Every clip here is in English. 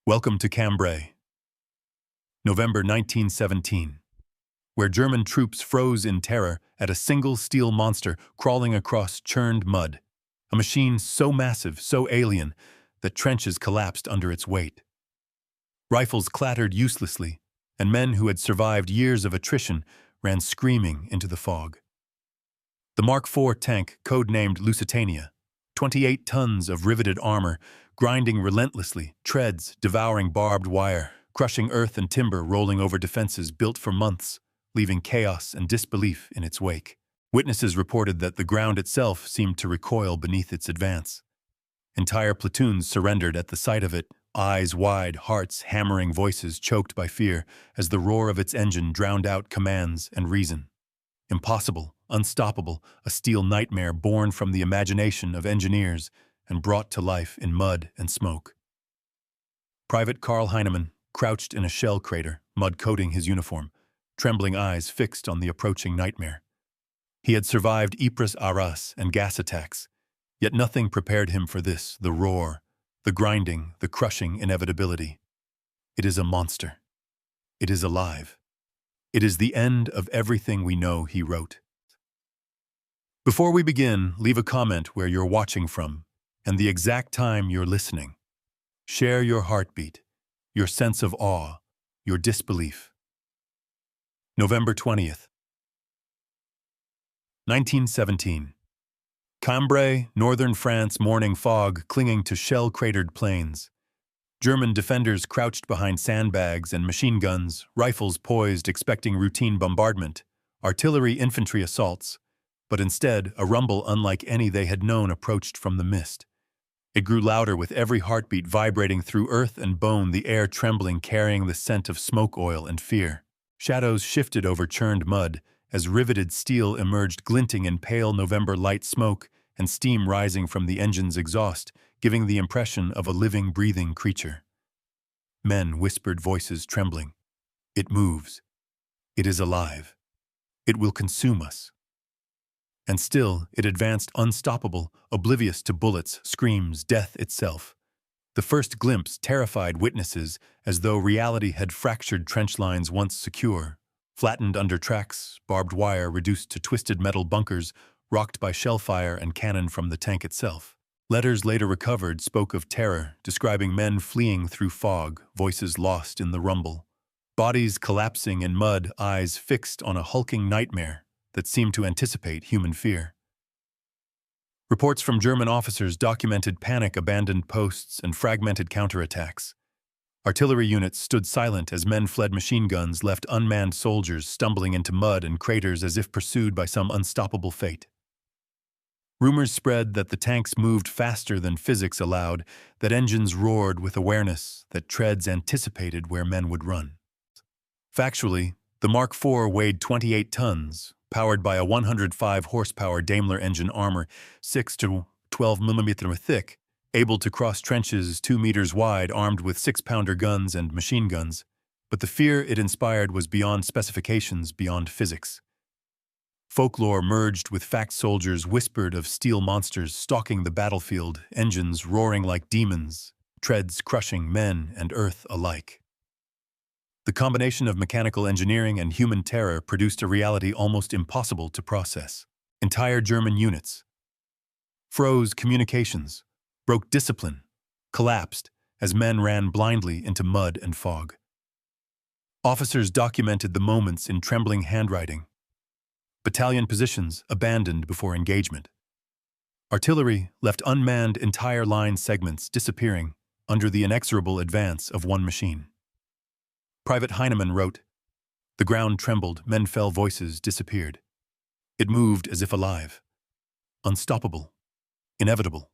Welcome to Cambrai, November 1917, where German troops froze in terror at a single steel monster crawling across churned mud, a machine so massive, so alien, that trenches collapsed under its weight. Rifles clattered uselessly, and men who had survived years of attrition ran screaming into the fog. The Mark IV tank, codenamed Lusitania, 28 tons of riveted armor, grinding relentlessly, treads devouring barbed wire, crushing earth and timber rolling over defenses built for months, leaving chaos and disbelief in its wake. Witnesses reported that the ground itself seemed to recoil beneath its advance. Entire platoons surrendered at the sight of it, eyes wide, hearts hammering, voices choked by fear as the roar of its engine drowned out commands and reason. Impossible, unstoppable, a steel nightmare born from the imagination of engineers and brought to life in mud and smoke. Private Karl Heinemann crouched in a shell crater, mud coating his uniform, trembling eyes fixed on the approaching nightmare. He had survived Ypres Arras and gas attacks, yet nothing prepared him for this, the roar, the grinding, the crushing inevitability. It is a monster. It is alive. It is the end of everything we know, he wrote. Before we begin, leave a comment where you're watching from and the exact time you're listening. Share your heartbeat, your sense of awe, your disbelief. November 20th, 1917. Cambrai, northern France, morning fog clinging to shell-cratered plains. German defenders crouched behind sandbags and machine guns, rifles poised expecting routine bombardment, artillery infantry assaults, but instead a rumble unlike any they had known approached from the mist. It grew louder with every heartbeat vibrating through earth and bone, the air trembling, carrying the scent of smoke oil and fear. Shadows shifted over churned mud as riveted steel emerged glinting in pale November light, smoke and steam rising from the engine's exhaust, giving the impression of a living, breathing creature. Men whispered, voices trembling. It moves. It is alive. It will consume us. And still, it advanced unstoppable, oblivious to bullets, screams, death itself. The first glimpse terrified witnesses as though reality had fractured trench lines once secure, flattened under tracks, barbed wire reduced to twisted metal bunkers, rocked by shellfire and cannon from the tank itself. Letters later recovered spoke of terror, describing men fleeing through fog, voices lost in the rumble. Bodies collapsing in mud, eyes fixed on a hulking nightmare that seemed to anticipate human fear. Reports from German officers documented panic, abandoned posts, and fragmented counterattacks. Artillery units stood silent as men fled machine guns, left unmanned soldiers stumbling into mud and craters as if pursued by some unstoppable fate. Rumors spread that the tanks moved faster than physics allowed, that engines roared with awareness, that treads anticipated where men would run. Factually, the Mark IV weighed 28 tons, powered by a 105 horsepower Daimler engine, armor 6 to 12 mm thick, able to cross trenches 2 meters wide, armed with 6-pounder guns and machine guns. But the fear it inspired was beyond specifications, beyond physics. Folklore merged with fact. Soldiers whispered of steel monsters stalking the battlefield, engines roaring like demons, treads crushing men and earth alike. The combination of mechanical engineering and human terror produced a reality almost impossible to process. Entire German units froze communications, broke discipline, collapsed as men ran blindly into mud and fog. Officers documented the moments in trembling handwriting. Battalion positions abandoned before engagement. Artillery left unmanned, entire line segments disappearing under the inexorable advance of one machine. Private Heinemann wrote, "The ground trembled, men fell, voices disappeared. It moved as if alive, unstoppable, inevitable."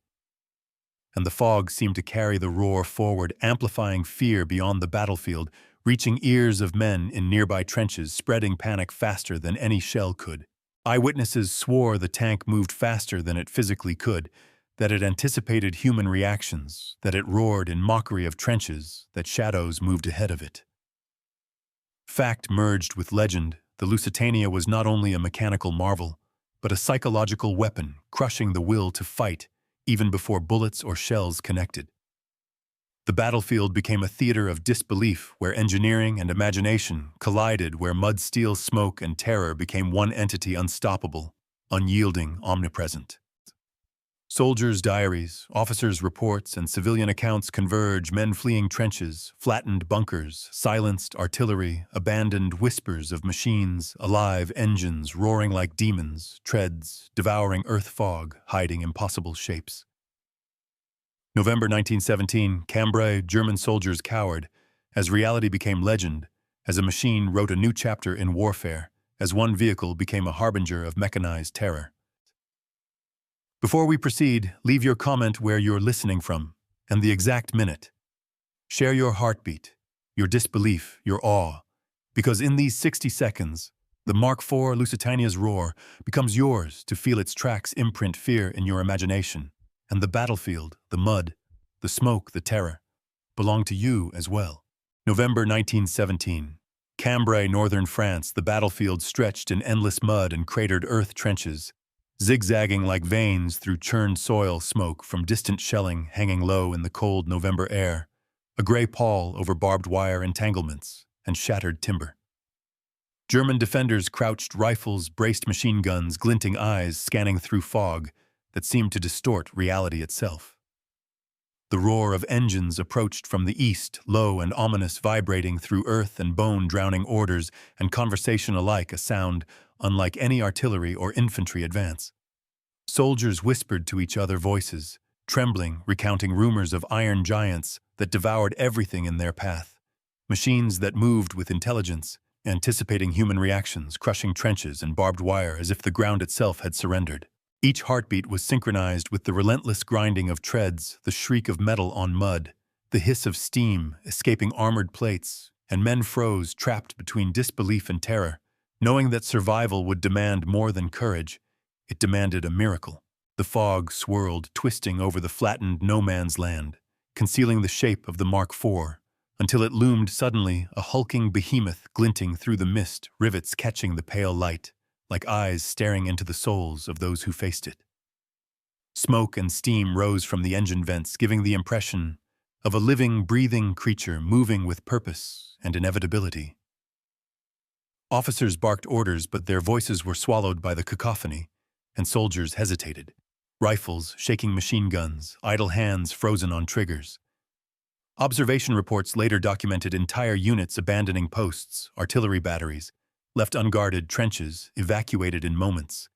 And the fog seemed to carry the roar forward, amplifying fear beyond the battlefield, reaching ears of men in nearby trenches, spreading panic faster than any shell could. Eyewitnesses swore the tank moved faster than it physically could, that it anticipated human reactions, that it roared in mockery of trenches, that shadows moved ahead of it. Fact merged with legend, the Lusitania was not only a mechanical marvel, but a psychological weapon, crushing the will to fight even before bullets or shells connected. The battlefield became a theater of disbelief where engineering and imagination collided, where mud, steel, smoke, and terror became one entity, unstoppable, unyielding, omnipresent. Soldiers' diaries, officers' reports, and civilian accounts converge: men fleeing trenches, flattened bunkers, silenced artillery, abandoned whispers of machines, alive engines roaring like demons, treads devouring earth, fog hiding impossible shapes. November 1917, Cambrai, German soldiers cowered, as reality became legend, as a machine wrote a new chapter in warfare, as one vehicle became a harbinger of mechanized terror. Before we proceed, leave your comment where you're listening from, and the exact minute. Share your heartbeat, your disbelief, your awe, because in these 60 seconds, the Mark IV Lusitania's roar becomes yours to feel its tracks imprint fear in your imagination. And the battlefield, the mud, the smoke, the terror, belong to you as well. November 1917. Cambrai, northern France, the battlefield stretched in endless mud and cratered earth trenches, zigzagging like veins through churned soil, smoke from distant shelling hanging low in the cold November air, a gray pall over barbed wire entanglements and shattered timber. German defenders crouched, rifles, braced machine guns, glinting eyes scanning through fog that seemed to distort reality itself. The roar of engines approached from the east, low and ominous, vibrating through earth and bone, drowning orders and conversation alike, a sound unlike any artillery or infantry advance. Soldiers whispered to each other, voices trembling, recounting rumors of iron giants that devoured everything in their path, machines that moved with intelligence, anticipating human reactions, crushing trenches and barbed wire as if the ground itself had surrendered. Each heartbeat was synchronized with the relentless grinding of treads, the shriek of metal on mud, the hiss of steam escaping armored plates, and men froze, trapped between disbelief and terror, knowing that survival would demand more than courage. It demanded a miracle. The fog swirled, twisting over the flattened no-man's land, concealing the shape of the Mark IV, until it loomed suddenly, a hulking behemoth glinting through the mist, rivets catching the pale light, like eyes staring into the souls of those who faced it. Smoke and steam rose from the engine vents, giving the impression of a living, breathing creature moving with purpose and inevitability. Officers barked orders, but their voices were swallowed by the cacophony, and soldiers hesitated. Rifles, shaking machine guns, idle hands frozen on triggers. Observation reports later documented entire units abandoning posts, artillery batteries, left unguarded, trenches evacuated in moments,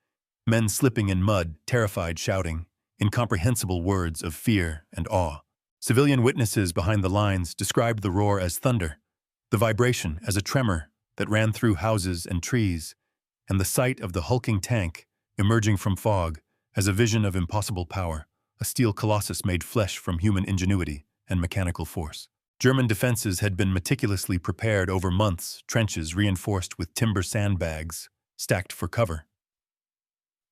men slipping in mud, terrified, shouting incomprehensible words of fear and awe. Civilian witnesses behind the lines described the roar as thunder, the vibration as a tremor that ran through houses and trees, and the sight of the hulking tank emerging from fog as a vision of impossible power, a steel colossus made flesh from human ingenuity and mechanical force. German defenses had been meticulously prepared over months, trenches reinforced with timber sandbags, stacked for cover.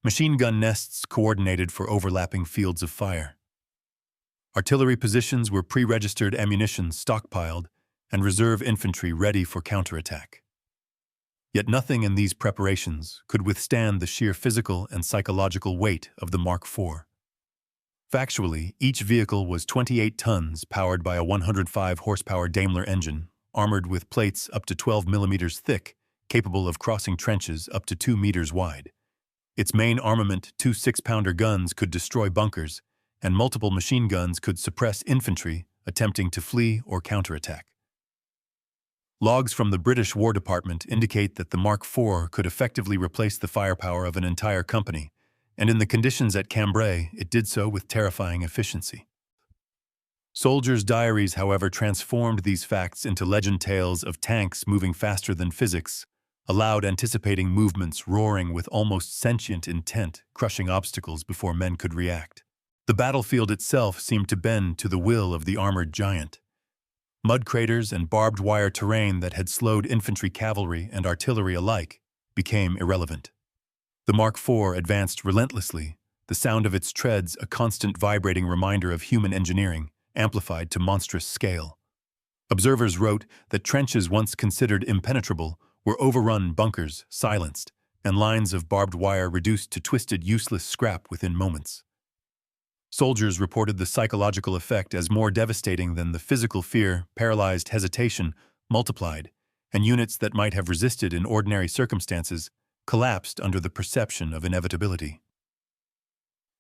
Machine gun nests coordinated for overlapping fields of fire. Artillery positions were pre-registered, ammunition stockpiled, and reserve infantry ready for counterattack. Yet nothing in these preparations could withstand the sheer physical and psychological weight of the Mark IV. Factually, each vehicle was 28 tons, powered by a 105-horsepower Daimler engine, armored with plates up to 12 millimeters thick, capable of crossing trenches up to 2 meters wide. Its main armament, 2 6-pounder guns, could destroy bunkers, and multiple machine guns could suppress infantry attempting to flee or counterattack. Logs from the British War Department indicate that the Mark IV could effectively replace the firepower of an entire company, and in the conditions at Cambrai, it did so with terrifying efficiency. Soldiers' diaries, however, transformed these facts into legend tales of tanks moving faster than physics, loud anticipating movements roaring with almost sentient intent, crushing obstacles before men could react. The battlefield itself seemed to bend to the will of the armored giant. Mud craters and barbed wire terrain that had slowed infantry, cavalry, and artillery alike became irrelevant. The Mark IV advanced relentlessly, the sound of its treads a constant vibrating reminder of human engineering, amplified to monstrous scale. Observers wrote that trenches once considered impenetrable were overrun, bunkers silenced, and lines of barbed wire reduced to twisted, useless scrap within moments. Soldiers reported the psychological effect as more devastating than the physical fear, paralyzed hesitation, multiplied, and units that might have resisted in ordinary circumstances collapsed under the perception of inevitability.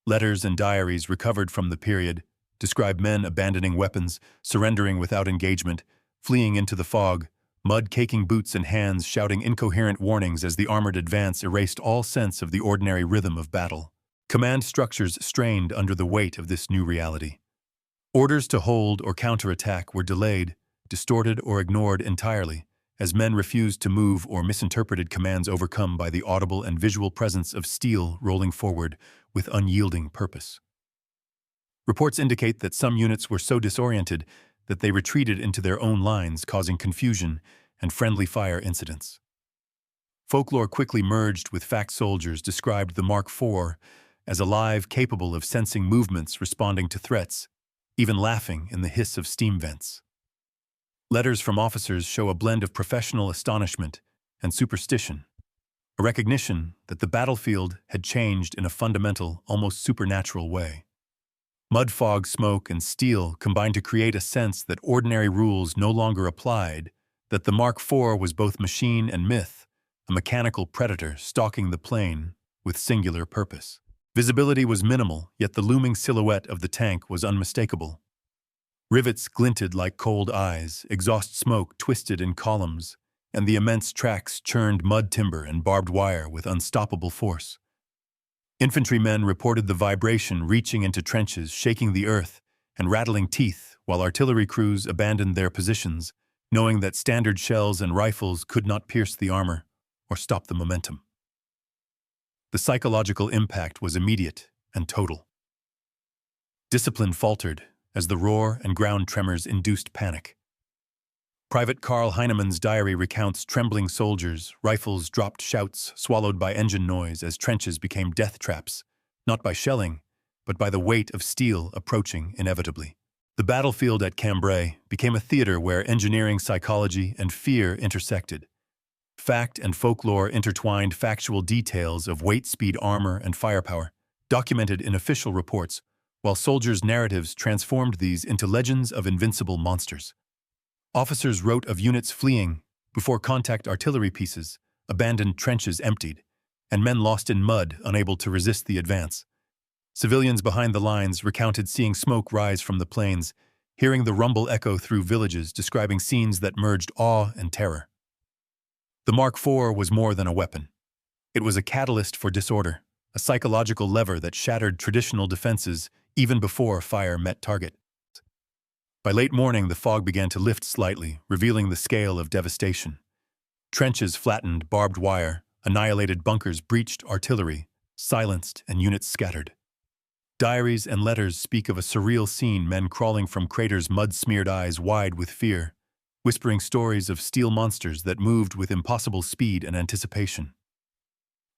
Letters and diaries recovered from the period describe men abandoning weapons, surrendering without engagement, fleeing into the fog, mud-caking boots and hands shouting incoherent warnings as the armored advance erased all sense of the ordinary rhythm of battle. Command structures strained under the weight of this new reality. Orders to hold or counterattack were delayed, distorted or ignored entirely, as men refused to move or misinterpreted commands overcome by the audible and visual presence of steel rolling forward with unyielding purpose. Reports indicate that some units were so disoriented that they retreated into their own lines, causing confusion and friendly fire incidents. Folklore quickly merged with fact. Soldiers described the Mark IV as alive, capable of sensing movements, responding to threats, even laughing in the hiss of steam vents. Letters from officers show a blend of professional astonishment and superstition, a recognition that the battlefield had changed in a fundamental, almost supernatural way. Mud, fog, smoke, and steel combined to create a sense that ordinary rules no longer applied, that the Mark IV was both machine and myth, a mechanical predator stalking the plain with singular purpose. Visibility was minimal, yet the looming silhouette of the tank was unmistakable. Rivets glinted like cold eyes, exhaust smoke twisted in columns, and the immense tracks churned mud timber and barbed wire with unstoppable force. Infantrymen reported the vibration reaching into trenches, shaking the earth, and rattling teeth, while artillery crews abandoned their positions, knowing that standard shells and rifles could not pierce the armor or stop the momentum. The psychological impact was immediate and total. Discipline faltered as the roar and ground tremors induced panic. Private Karl Heinemann's diary recounts trembling soldiers, rifles dropped, shouts swallowed by engine noise as trenches became death traps, not by shelling, but by the weight of steel approaching inevitably. The battlefield at Cambrai became a theater where engineering, psychology, and fear intersected. Fact and folklore intertwined, factual details of weight, speed, armor, and firepower, documented in official reports, while soldiers' narratives transformed these into legends of invincible monsters. Officers wrote of units fleeing before contact artillery pieces, abandoned trenches emptied, and men lost in mud unable to resist the advance. Civilians behind the lines recounted seeing smoke rise from the plains, hearing the rumble echo through villages, describing scenes that merged awe and terror. The Mark IV was more than a weapon. It was a catalyst for disorder, a psychological lever that shattered traditional defenses even before fire met target. By late morning, the fog began to lift slightly, revealing the scale of devastation. Trenches flattened, barbed wire, annihilated bunkers, breached artillery, silenced, and units scattered. Diaries and letters speak of a surreal scene, men crawling from craters, mud-smeared eyes wide with fear, whispering stories of steel monsters that moved with impossible speed and anticipation.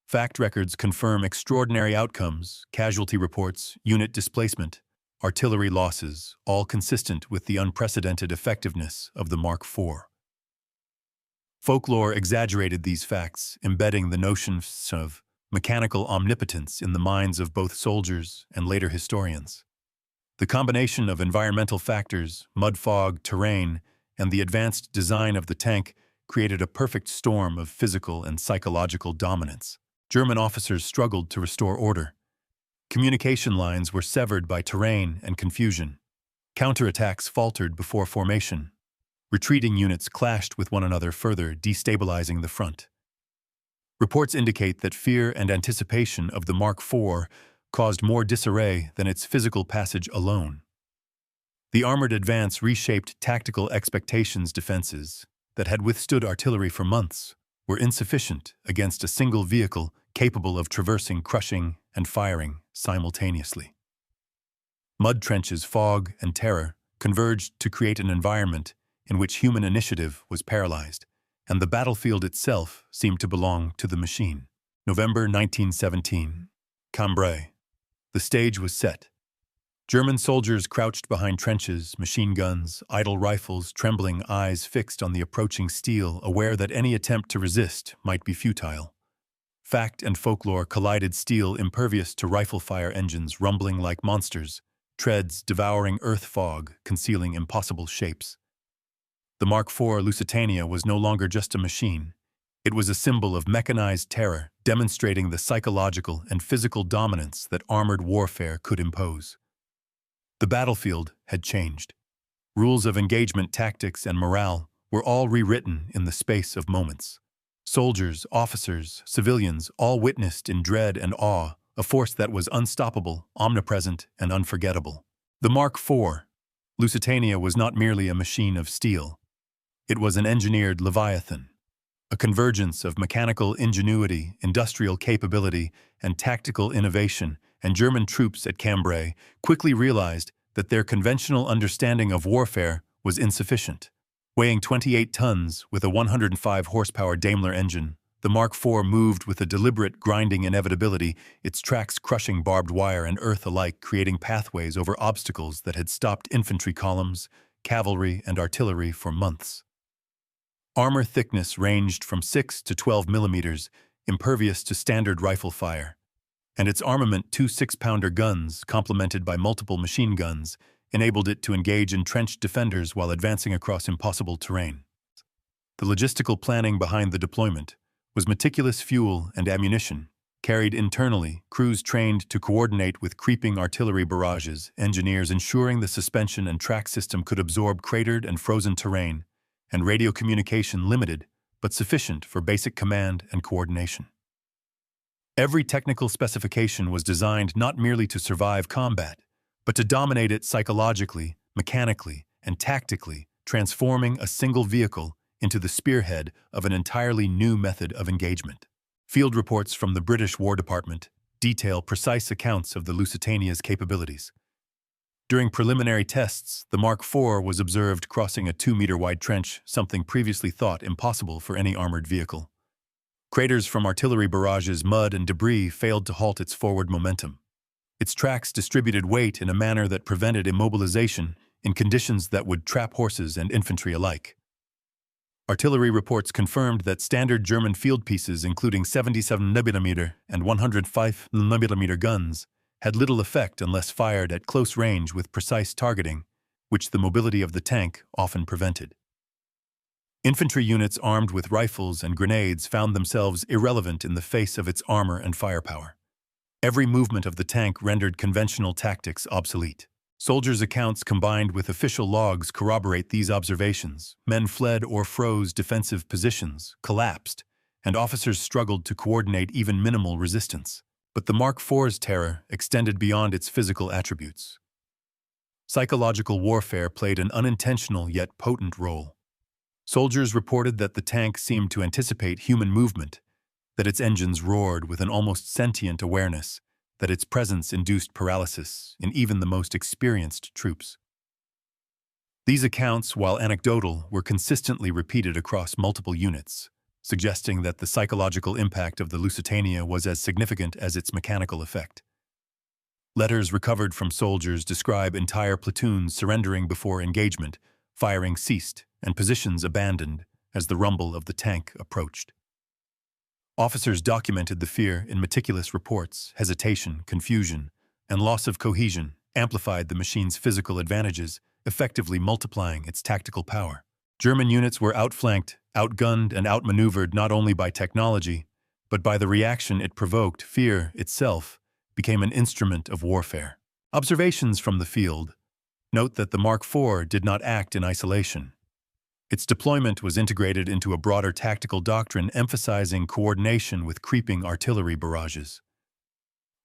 Fact records confirm extraordinary outcomes, casualty reports, unit displacement, artillery losses, all consistent with the unprecedented effectiveness of the Mark IV. Folklore exaggerated these facts, embedding the notion of mechanical omnipotence in the minds of both soldiers and later historians. The combination of environmental factors, mud, fog, terrain, and the advanced design of the tank created a perfect storm of physical and psychological dominance. German officers struggled to restore order. Communication lines were severed by terrain and confusion. Counterattacks faltered before formation. Retreating units clashed with one another, further destabilizing the front. Reports indicate that fear and anticipation of the Mark IV caused more disarray than its physical passage alone. The armored advance reshaped tactical expectations. Defenses that had withstood artillery for months were insufficient against a single vehicle capable of traversing, crushing, and firing simultaneously. Mud trenches, fog, and terror converged to create an environment in which human initiative was paralyzed, and the battlefield itself seemed to belong to the machine. November 1917. Cambrai. The stage was set. German soldiers crouched behind trenches, machine guns, idle rifles, trembling eyes fixed on the approaching steel, aware that any attempt to resist might be futile. Fact and folklore collided, steel impervious to rifle fire engines rumbling like monsters, treads devouring earth fog, concealing impossible shapes. The Mark IV Lusitania was no longer just a machine. It was a symbol of mechanized terror, demonstrating the psychological and physical dominance that armored warfare could impose. The battlefield had changed. Rules of engagement, tactics, and morale were all rewritten in the space of moments. Soldiers, officers, civilians all witnessed in dread and awe a force that was unstoppable, omnipresent, and unforgettable. The Mark IV Lusitania was not merely a machine of steel. It was an engineered leviathan, a convergence of mechanical ingenuity, industrial capability, and tactical innovation, and German troops at Cambrai quickly realized that their conventional understanding of warfare was insufficient. Weighing 28 tons with a 105 horsepower Daimler engine, the Mark IV moved with a deliberate, grinding inevitability, its tracks crushing barbed wire and earth alike, creating pathways over obstacles that had stopped infantry columns, cavalry, and artillery for months. Armor thickness ranged from 6 to 12 millimeters, impervious to standard rifle fire, and its armament, 2 6-pounder guns, complemented by multiple machine guns, enabled it to engage entrenched defenders while advancing across impossible terrain. The logistical planning behind the deployment was meticulous. Fuel and ammunition carried internally, crews trained to coordinate with creeping artillery barrages, engineers ensuring the suspension and track system could absorb cratered and frozen terrain, and radio communication limited but sufficient for basic command and coordination. Every technical specification was designed not merely to survive combat, but to dominate it psychologically, mechanically, and tactically, transforming a single vehicle into the spearhead of an entirely new method of engagement. Field reports from the British War Department detail precise accounts of the Lusitania's capabilities. During preliminary tests, the Mark IV was observed crossing a 2-meter-wide trench, something previously thought impossible for any armored vehicle. Craters from artillery barrages, mud, and debris failed to halt its forward momentum. Its tracks distributed weight in a manner that prevented immobilization in conditions that would trap horses and infantry alike. Artillery reports confirmed that standard German field pieces, including 77mm and 105mm guns, had little effect unless fired at close range with precise targeting, which the mobility of the tank often prevented. Infantry units armed with rifles and grenades found themselves irrelevant in the face of its armor and firepower. Every movement of the tank rendered conventional tactics obsolete. Soldiers' accounts combined with official logs corroborate these observations. Men fled or froze defensive positions, collapsed, and officers struggled to coordinate even minimal resistance. But the Mark IV's terror extended beyond its physical attributes. Psychological warfare played an unintentional yet potent role. Soldiers reported that the tank seemed to anticipate human movement, that its engines roared with an almost sentient awareness, that its presence induced paralysis in even the most experienced troops. These accounts, while anecdotal, were consistently repeated across multiple units, suggesting that the psychological impact of the Lusitania was as significant as its mechanical effect. Letters recovered from soldiers describe entire platoons surrendering before engagement, firing ceased, and positions abandoned as the rumble of the tank approached. Officers documented the fear in meticulous reports. Hesitation, confusion, and loss of cohesion amplified the machine's physical advantages, effectively multiplying its tactical power. German units were outflanked, outgunned, and outmaneuvered not only by technology, but by the reaction it provoked. Fear itself became an instrument of warfare. Observations from the field note that the Mark IV did not act in isolation. Its deployment was integrated into a broader tactical doctrine emphasizing coordination with creeping artillery barrages.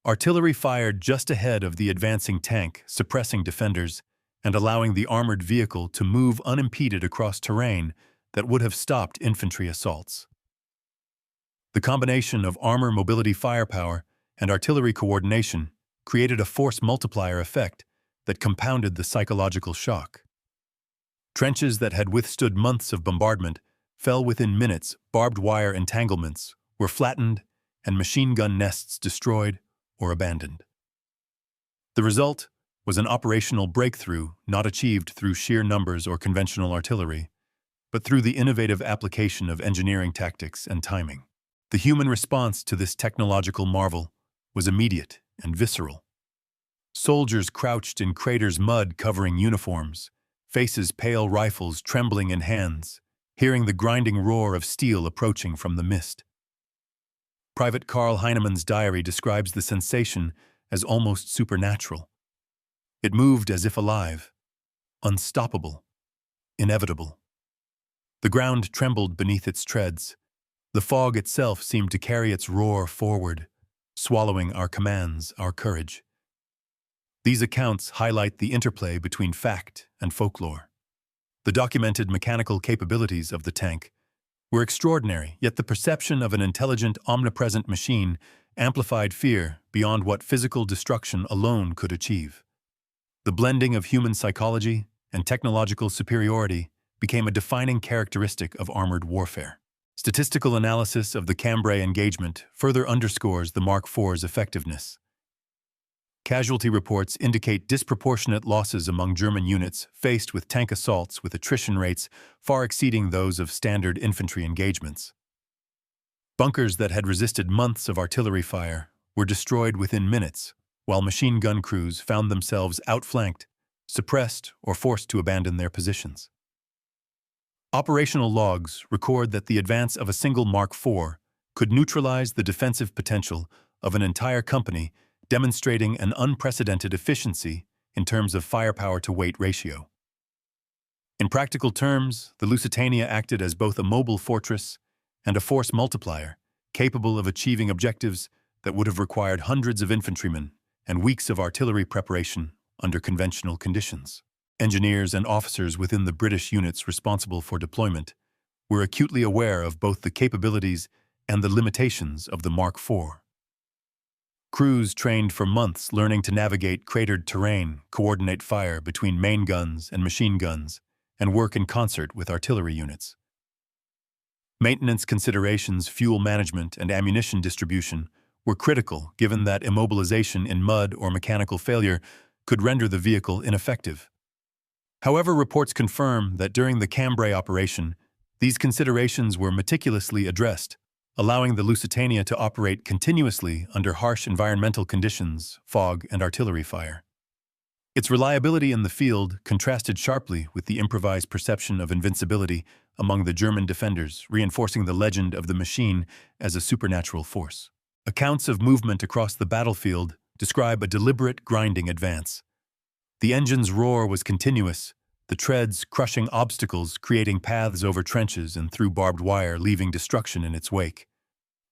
Artillery fired just ahead of the advancing tank, suppressing defenders and allowing the armored vehicle to move unimpeded across terrain that would have stopped infantry assaults. The combination of armor mobility firepower and artillery coordination created a force multiplier effect that compounded the psychological shock. Trenches that had withstood months of bombardment fell within minutes, barbed wire entanglements were flattened, and machine gun nests destroyed or abandoned. The result was an operational breakthrough not achieved through sheer numbers or conventional artillery, but through the innovative application of engineering tactics and timing. The human response to this technological marvel was immediate and visceral. Soldiers crouched in craters, mud covering uniforms, faces pale, rifles trembling in hands, hearing the grinding roar of steel approaching from the mist. Private Karl Heinemann's diary describes the sensation as almost supernatural. It moved as if alive, unstoppable, inevitable. The ground trembled beneath its treads. The fog itself seemed to carry its roar forward, swallowing our commands, our courage. These accounts highlight the interplay between fact and folklore. The documented mechanical capabilities of the tank were extraordinary, yet the perception of an intelligent, omnipresent machine amplified fear beyond what physical destruction alone could achieve. The blending of human psychology and technological superiority became a defining characteristic of armored warfare. Statistical analysis of the Cambrai engagement further underscores the Mark IV's effectiveness. Casualty reports indicate disproportionate losses among German units faced with tank assaults, with attrition rates far exceeding those of standard infantry engagements. Bunkers that had resisted months of artillery fire were destroyed within minutes, while machine gun crews found themselves outflanked, suppressed, or forced to abandon their positions. Operational logs record that the advance of a single Mark IV could neutralize the defensive potential of an entire company, demonstrating an unprecedented efficiency in terms of firepower-to-weight ratio. In practical terms, the Lusitania acted as both a mobile fortress and a force multiplier, capable of achieving objectives that would have required hundreds of infantrymen and weeks of artillery preparation under conventional conditions. Engineers and officers within the British units responsible for deployment were acutely aware of both the capabilities and the limitations of the Mark IV. Crews trained for months learning to navigate cratered terrain, coordinate fire between main guns and machine guns, and work in concert with artillery units. Maintenance considerations, fuel management, and ammunition distribution were critical, given that immobilization in mud or mechanical failure could render the vehicle ineffective. However, reports confirm that during the Cambrai operation, these considerations were meticulously addressed, allowing the Lusitania to operate continuously under harsh environmental conditions, fog, and artillery fire. Its reliability in the field contrasted sharply with the improvised perception of invincibility among the German defenders, reinforcing the legend of the machine as a supernatural force. Accounts of movement across the battlefield describe a deliberate, grinding advance. The engine's roar was continuous, the treads crushing obstacles, creating paths over trenches and through barbed wire, leaving destruction in its wake.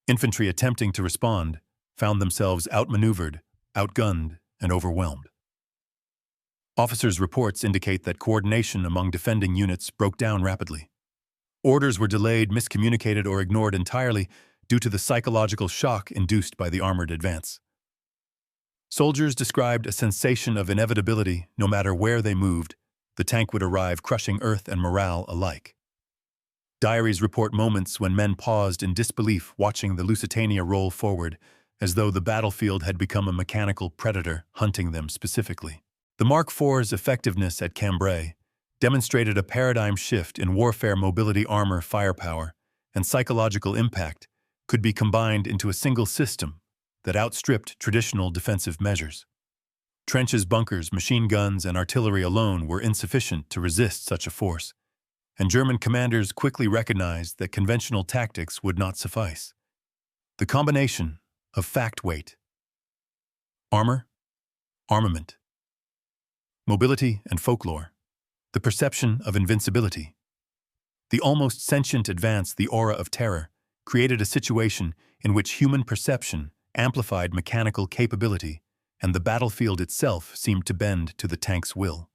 Infantry attempting to respond found themselves outmaneuvered, outgunned, and overwhelmed. Officers' reports indicate that coordination among defending units broke down rapidly. Orders were delayed, miscommunicated, or ignored entirely due to the psychological shock induced by the armored advance. Soldiers described a sensation of inevitability. No matter where they moved, the tank would arrive, crushing earth and morale alike. Diaries report moments when men paused in disbelief watching the Lusitania roll forward, as though the battlefield had become a mechanical predator hunting them specifically. The Mark IV's effectiveness at Cambrai demonstrated a paradigm shift in warfare. Mobility, armor, firepower, and psychological impact could be combined into a single system that outstripped traditional defensive measures. Trenches, bunkers, machine guns, and artillery alone were insufficient to resist such a force, and German commanders quickly recognized that conventional tactics would not suffice. The combination of fact, weight, armor, armament, mobility, and folklore, the perception of invincibility, the almost sentient advance, the aura of terror, created a situation in which human perception amplified mechanical capability, and the battlefield itself seemed to bend to the tank's will.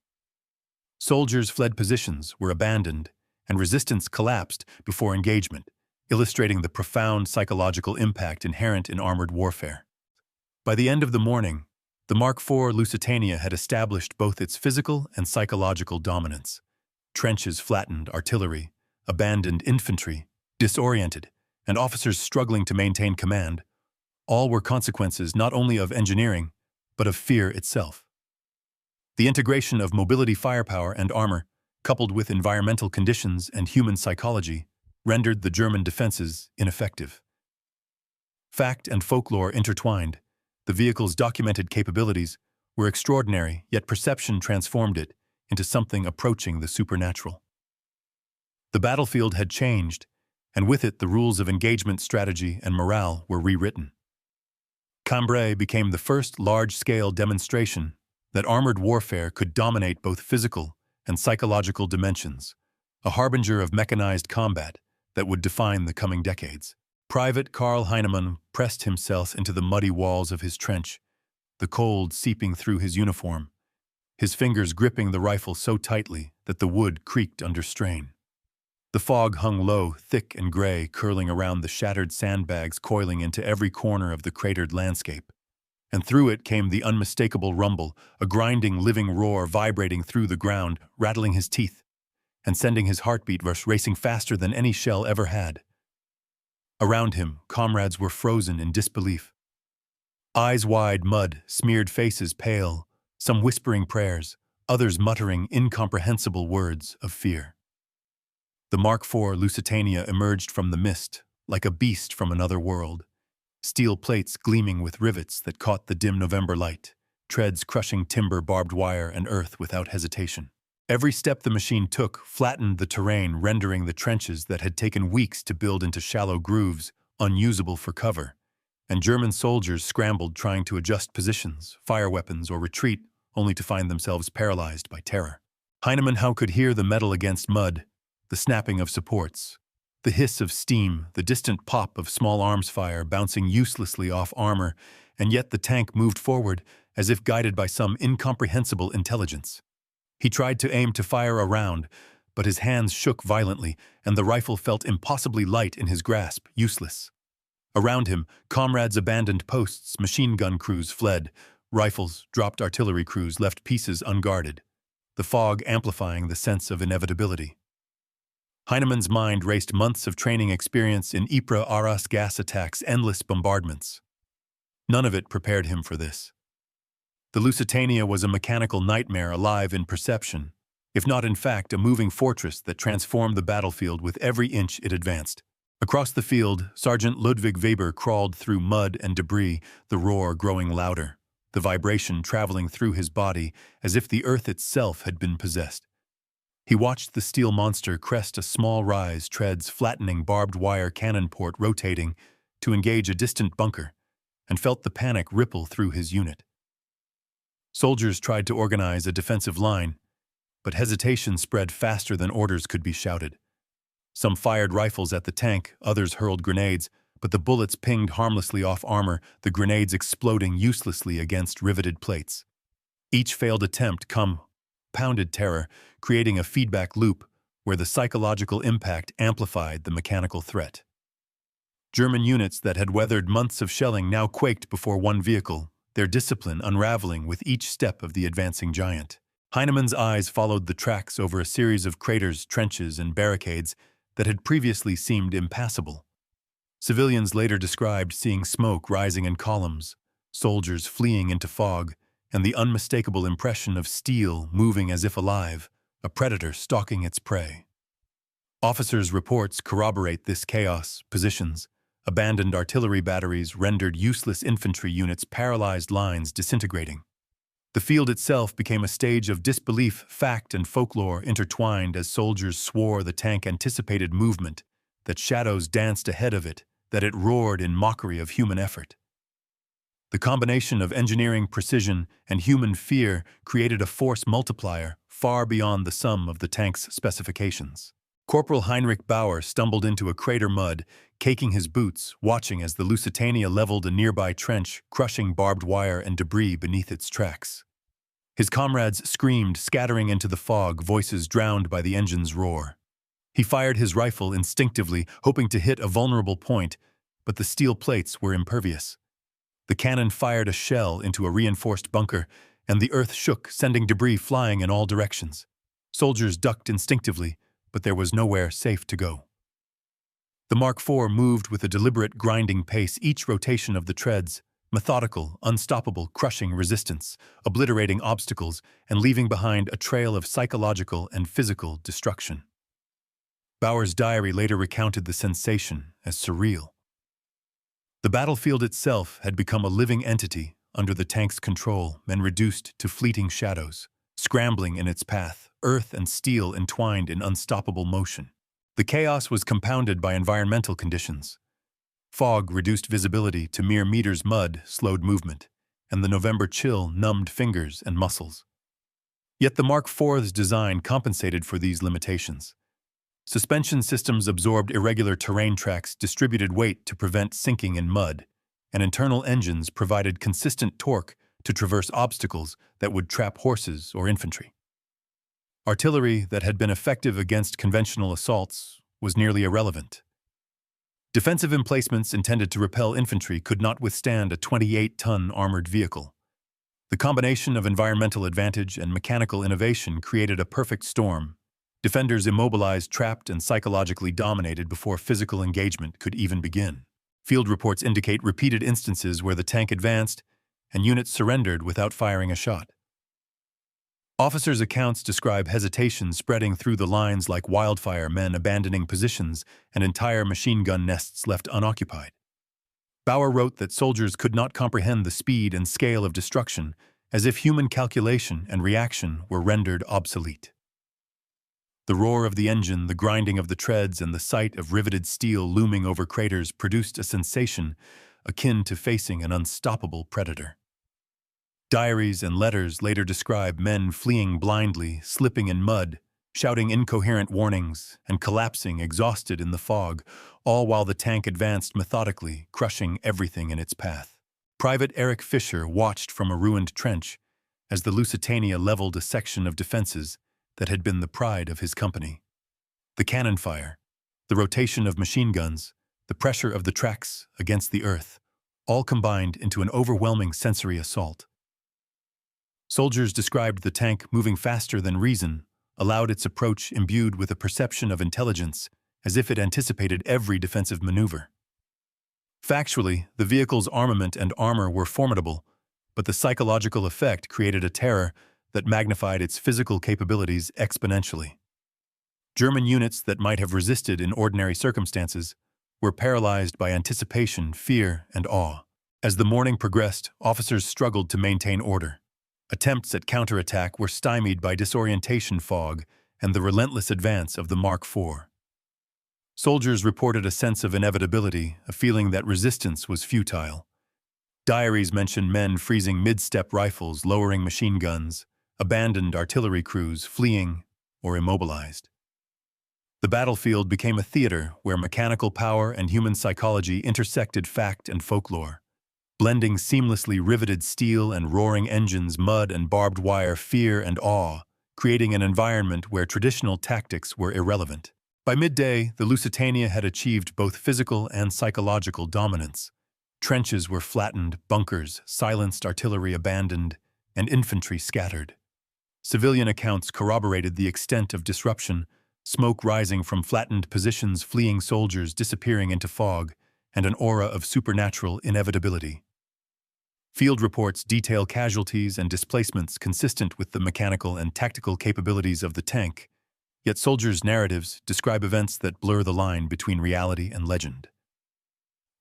Soldiers fled positions, were abandoned, and resistance collapsed before engagement, illustrating the profound psychological impact inherent in armored warfare. By the end of the morning, the Mark IV Lusitania had established both its physical and psychological dominance. Trenches flattened, artillery abandoned, infantry disoriented, and officers struggling to maintain command. All were consequences not only of engineering, but of fear itself. The integration of mobility, firepower, and armor, coupled with environmental conditions and human psychology, rendered the German defenses ineffective. Fact and folklore intertwined. The vehicle's documented capabilities were extraordinary, yet perception transformed it into something approaching the supernatural. The battlefield had changed, and with it the rules of engagement strategy and morale were rewritten. Cambrai became the first large-scale demonstration that armored warfare could dominate both physical and psychological dimensions, a harbinger of mechanized combat that would define the coming decades. Private Karl Heinemann pressed himself into the muddy walls of his trench, the cold seeping through his uniform, his fingers gripping the rifle so tightly that the wood creaked under strain. The fog hung low, thick and gray, curling around the shattered sandbags coiling into every corner of the cratered landscape. And through it came the unmistakable rumble, a grinding, living roar vibrating through the ground, rattling his teeth, and sending his heartbeat racing faster than any shell ever had. Around him, comrades were frozen in disbelief. Eyes wide, mud, smeared faces pale, some whispering prayers, others muttering incomprehensible words of fear. The Mark IV Lusitania emerged from the mist, like a beast from another world. Steel plates gleaming with rivets that caught the dim November light, treads crushing timber, barbed wire, and earth without hesitation. Every step the machine took flattened the terrain, rendering the trenches that had taken weeks to build into shallow grooves unusable for cover, and German soldiers scrambled trying to adjust positions, fire weapons, or retreat, only to find themselves paralyzed by terror. Heinemann could hear the metal against mud, the snapping of supports, the hiss of steam, the distant pop of small arms fire bouncing uselessly off armor, and yet the tank moved forward as if guided by some incomprehensible intelligence. He tried to aim to fire a round, but his hands shook violently, and the rifle felt impossibly light in his grasp, useless. Around him, comrades abandoned posts, machine gun crews fled, rifles, dropped artillery crews left pieces unguarded, the fog amplifying the sense of inevitability. Heinemann's mind raced months of training experience in Ypres Arras gas attacks, endless bombardments. None of it prepared him for this. The Lusitania was a mechanical nightmare alive in perception, if not in fact a moving fortress that transformed the battlefield with every inch it advanced. Across the field, Sergeant Ludwig Weber crawled through mud and debris, the roar growing louder, the vibration traveling through his body as if the earth itself had been possessed. He watched the steel monster crest a small rise, treads flattening barbed wire cannon port rotating to engage a distant bunker, and felt the panic ripple through his unit. Soldiers tried to organize a defensive line, but hesitation spread faster than orders could be shouted. Some fired rifles at the tank, others hurled grenades, but the bullets pinged harmlessly off armor, the grenades exploding uselessly against riveted plates. Each failed attempt compounded terror, creating a feedback loop where the psychological impact amplified the mechanical threat. German units that had weathered months of shelling now quaked before one vehicle, their discipline unraveling with each step of the advancing giant. Heinemann's eyes followed the tracks over a series of craters, trenches, and barricades that had previously seemed impassable. Civilians later described seeing smoke rising in columns, soldiers fleeing into fog, and the unmistakable impression of steel moving as if alive, a predator stalking its prey. Officers' reports corroborate this chaos. Positions, abandoned artillery batteries rendered useless infantry units, paralyzed lines disintegrating. The field itself became a stage of disbelief, fact and folklore intertwined as soldiers swore the tank anticipated movement, that shadows danced ahead of it, that it roared in mockery of human effort. The combination of engineering precision and human fear created a force multiplier far beyond the sum of the tank's specifications. Corporal Heinrich Bauer stumbled into a crater mud, caking his boots, watching as the Lusitania leveled a nearby trench, crushing barbed wire and debris beneath its tracks. His comrades screamed, scattering into the fog, voices drowned by the engine's roar. He fired his rifle instinctively, hoping to hit a vulnerable point, but the steel plates were impervious. The cannon fired a shell into a reinforced bunker, and the earth shook, sending debris flying in all directions. Soldiers ducked instinctively, but there was nowhere safe to go. The Mark IV moved with a deliberate, grinding pace, each rotation of the treads, methodical, unstoppable, crushing resistance, obliterating obstacles, and leaving behind a trail of psychological and physical destruction. Bauer's diary later recounted the sensation as surreal. The battlefield itself had become a living entity under the tank's control and reduced to fleeting shadows, scrambling in its path, earth and steel entwined in unstoppable motion. The chaos was compounded by environmental conditions. Fog reduced visibility to mere meters, mud slowed movement, and the November chill numbed fingers and muscles. Yet the Mark IV's design compensated for these limitations. Suspension systems absorbed irregular terrain tracks, distributed weight to prevent sinking in mud, and internal engines provided consistent torque to traverse obstacles that would trap horses or infantry. Artillery that had been effective against conventional assaults was nearly irrelevant. Defensive emplacements intended to repel infantry could not withstand a 28-ton armored vehicle. The combination of environmental advantage and mechanical innovation created a perfect storm. Defenders immobilized, trapped, and psychologically dominated before physical engagement could even begin. Field reports indicate repeated instances where the tank advanced and units surrendered without firing a shot. Officers' accounts describe hesitation spreading through the lines like wildfire, men abandoning positions, and entire machine gun nests left unoccupied. Bauer wrote that soldiers could not comprehend the speed and scale of destruction, as if human calculation and reaction were rendered obsolete. The roar of the engine, the grinding of the treads, and the sight of riveted steel looming over craters produced a sensation akin to facing an unstoppable predator. Diaries and letters later describe men fleeing blindly, slipping in mud, shouting incoherent warnings, and collapsing exhausted in the fog, all while the tank advanced methodically, crushing everything in its path. Private Eric Fisher watched from a ruined trench as the Lusitania leveled a section of defenses that had been the pride of his company. The cannon fire, the rotation of machine guns, the pressure of the tracks against the earth, all combined into an overwhelming sensory assault. Soldiers described the tank moving faster than reason, allowed its approach imbued with a perception of intelligence, as if it anticipated every defensive maneuver. Factually, the vehicle's armament and armor were formidable, but the psychological effect created a terror that magnified its physical capabilities exponentially. German units that might have resisted in ordinary circumstances were paralyzed by anticipation, fear, and awe. As the morning progressed, officers struggled to maintain order. Attempts at counterattack were stymied by disorientation fog and the relentless advance of the Mark IV. Soldiers reported a sense of inevitability, a feeling that resistance was futile. Diaries mention men freezing mid-step rifles, lowering machine guns, abandoned artillery crews, fleeing or immobilized. The battlefield became a theater where mechanical power and human psychology intersected fact and folklore. Blending seamlessly riveted steel and roaring engines, mud and barbed wire, fear and awe, creating an environment where traditional tactics were irrelevant. By midday, the Lusitania had achieved both physical and psychological dominance. Trenches were flattened, bunkers silenced, artillery abandoned, and infantry scattered. Civilian accounts corroborated the extent of disruption, smoke rising from flattened positions, fleeing soldiers disappearing into fog, and an aura of supernatural inevitability. Field reports detail casualties and displacements consistent with the mechanical and tactical capabilities of the tank, yet soldiers' narratives describe events that blur the line between reality and legend.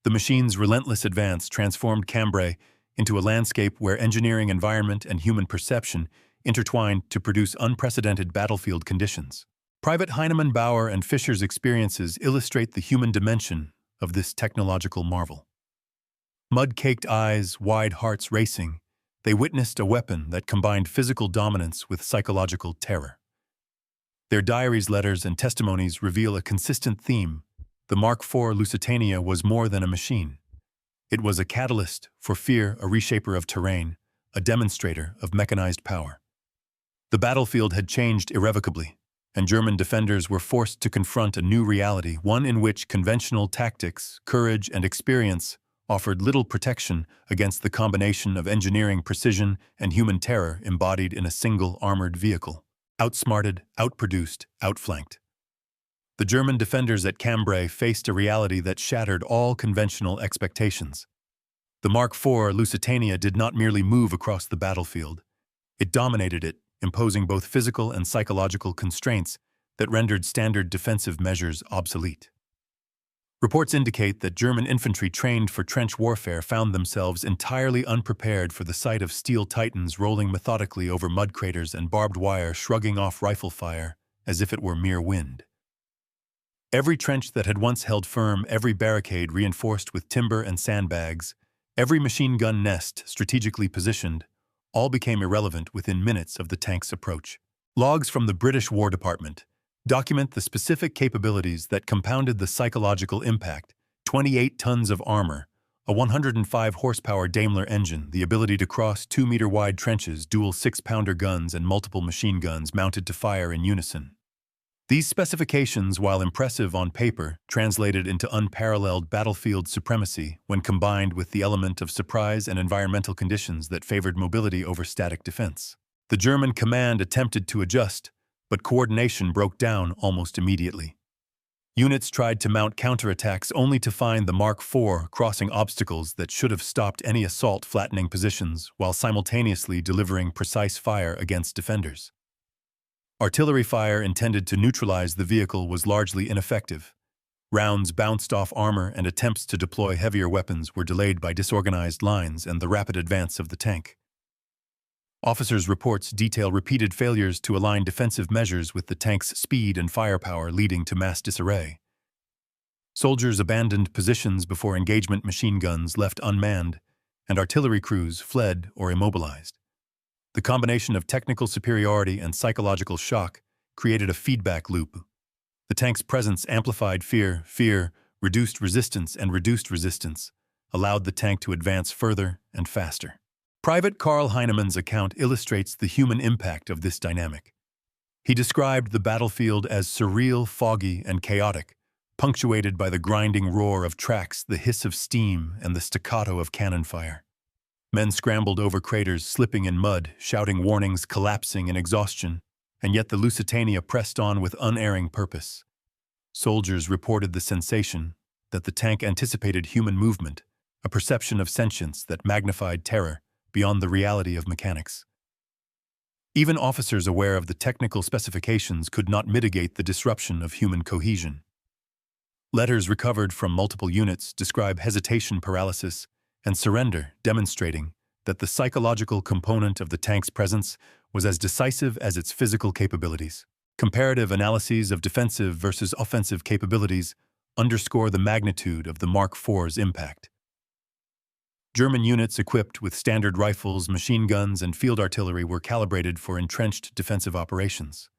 The machine's relentless advance transformed Cambrai into a landscape where engineering, environment, and human perception intertwined to produce unprecedented battlefield conditions. Private Heinemann, Bauer, and Fischer's experiences illustrate the human dimension of this technological marvel. Mud-caked eyes, wide hearts racing, they witnessed a weapon that combined physical dominance with psychological terror. Their diaries, letters, and testimonies reveal a consistent theme. The Mark IV Lusitania was more than a machine. It was a catalyst for fear, a reshaper of terrain, a demonstrator of mechanized power. The battlefield had changed irrevocably, and German defenders were forced to confront a new reality, one in which conventional tactics, courage, and experience offered little protection against the combination of engineering precision and human terror embodied in a single armored vehicle. Outsmarted, outproduced, outflanked. The German defenders at Cambrai faced a reality that shattered all conventional expectations. The Mark IV Lusitania did not merely move across the battlefield. It dominated it, imposing both physical and psychological constraints that rendered standard defensive measures obsolete. Reports indicate that German infantry trained for trench warfare found themselves entirely unprepared for the sight of steel titans rolling methodically over mud craters and barbed wire shrugging off rifle fire as if it were mere wind. Every trench that had once held firm, every barricade reinforced with timber and sandbags, every machine gun nest strategically positioned, all became irrelevant within minutes of the tank's approach. Logs from the British War Department document the specific capabilities that compounded the psychological impact: 28 tons of armor, a 105-horsepower Daimler engine, the ability to cross 2-meter-wide trenches, dual 6-pounder guns, and multiple machine guns mounted to fire in unison. These specifications, while impressive on paper, translated into unparalleled battlefield supremacy when combined with the element of surprise and environmental conditions that favored mobility over static defense. The German command attempted to adjust, but coordination broke down almost immediately. Units tried to mount counterattacks only to find the Mark IV crossing obstacles that should have stopped any assault, flattening positions while simultaneously delivering precise fire against defenders. Artillery fire intended to neutralize the vehicle was largely ineffective. Rounds bounced off armor, and attempts to deploy heavier weapons were delayed by disorganized lines and the rapid advance of the tank. Officers' reports detail repeated failures to align defensive measures with the tank's speed and firepower, leading to mass disarray. Soldiers abandoned positions before engagement machine guns left unmanned, and artillery crews fled or immobilized. The combination of technical superiority and psychological shock created a feedback loop. The tank's presence amplified fear, reduced resistance, and reduced resistance allowed the tank to advance further and faster. Private Karl Heinemann's account illustrates the human impact of this dynamic. He described the battlefield as surreal, foggy, and chaotic, punctuated by the grinding roar of tracks, the hiss of steam, and the staccato of cannon fire. Men scrambled over craters, slipping in mud, shouting warnings, collapsing in exhaustion, and yet the Lusitania pressed on with unerring purpose. Soldiers reported the sensation that the tank anticipated human movement, a perception of sentience that magnified terror beyond the reality of mechanics. Even officers aware of the technical specifications could not mitigate the disruption of human cohesion. Letters recovered from multiple units describe hesitation paralysis and surrender, demonstrating that the psychological component of the tank's presence was as decisive as its physical capabilities. Comparative analyses of defensive versus offensive capabilities underscore the magnitude of the Mark IV's impact. German units equipped with standard rifles, machine guns, and field artillery were calibrated for entrenched defensive operations.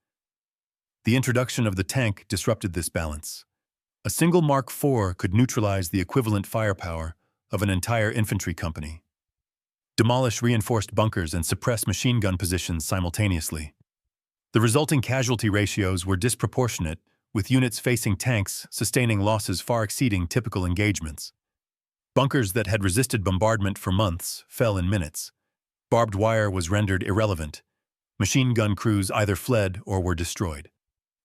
The introduction of the tank disrupted this balance. A single Mark IV could neutralize the equivalent firepower of an entire infantry company, demolish reinforced bunkers, and suppress machine gun positions simultaneously. The resulting casualty ratios were disproportionate, with units facing tanks sustaining losses far exceeding typical engagements. Bunkers that had resisted bombardment for months fell in minutes. Barbed wire was rendered irrelevant. Machine gun crews either fled or were destroyed.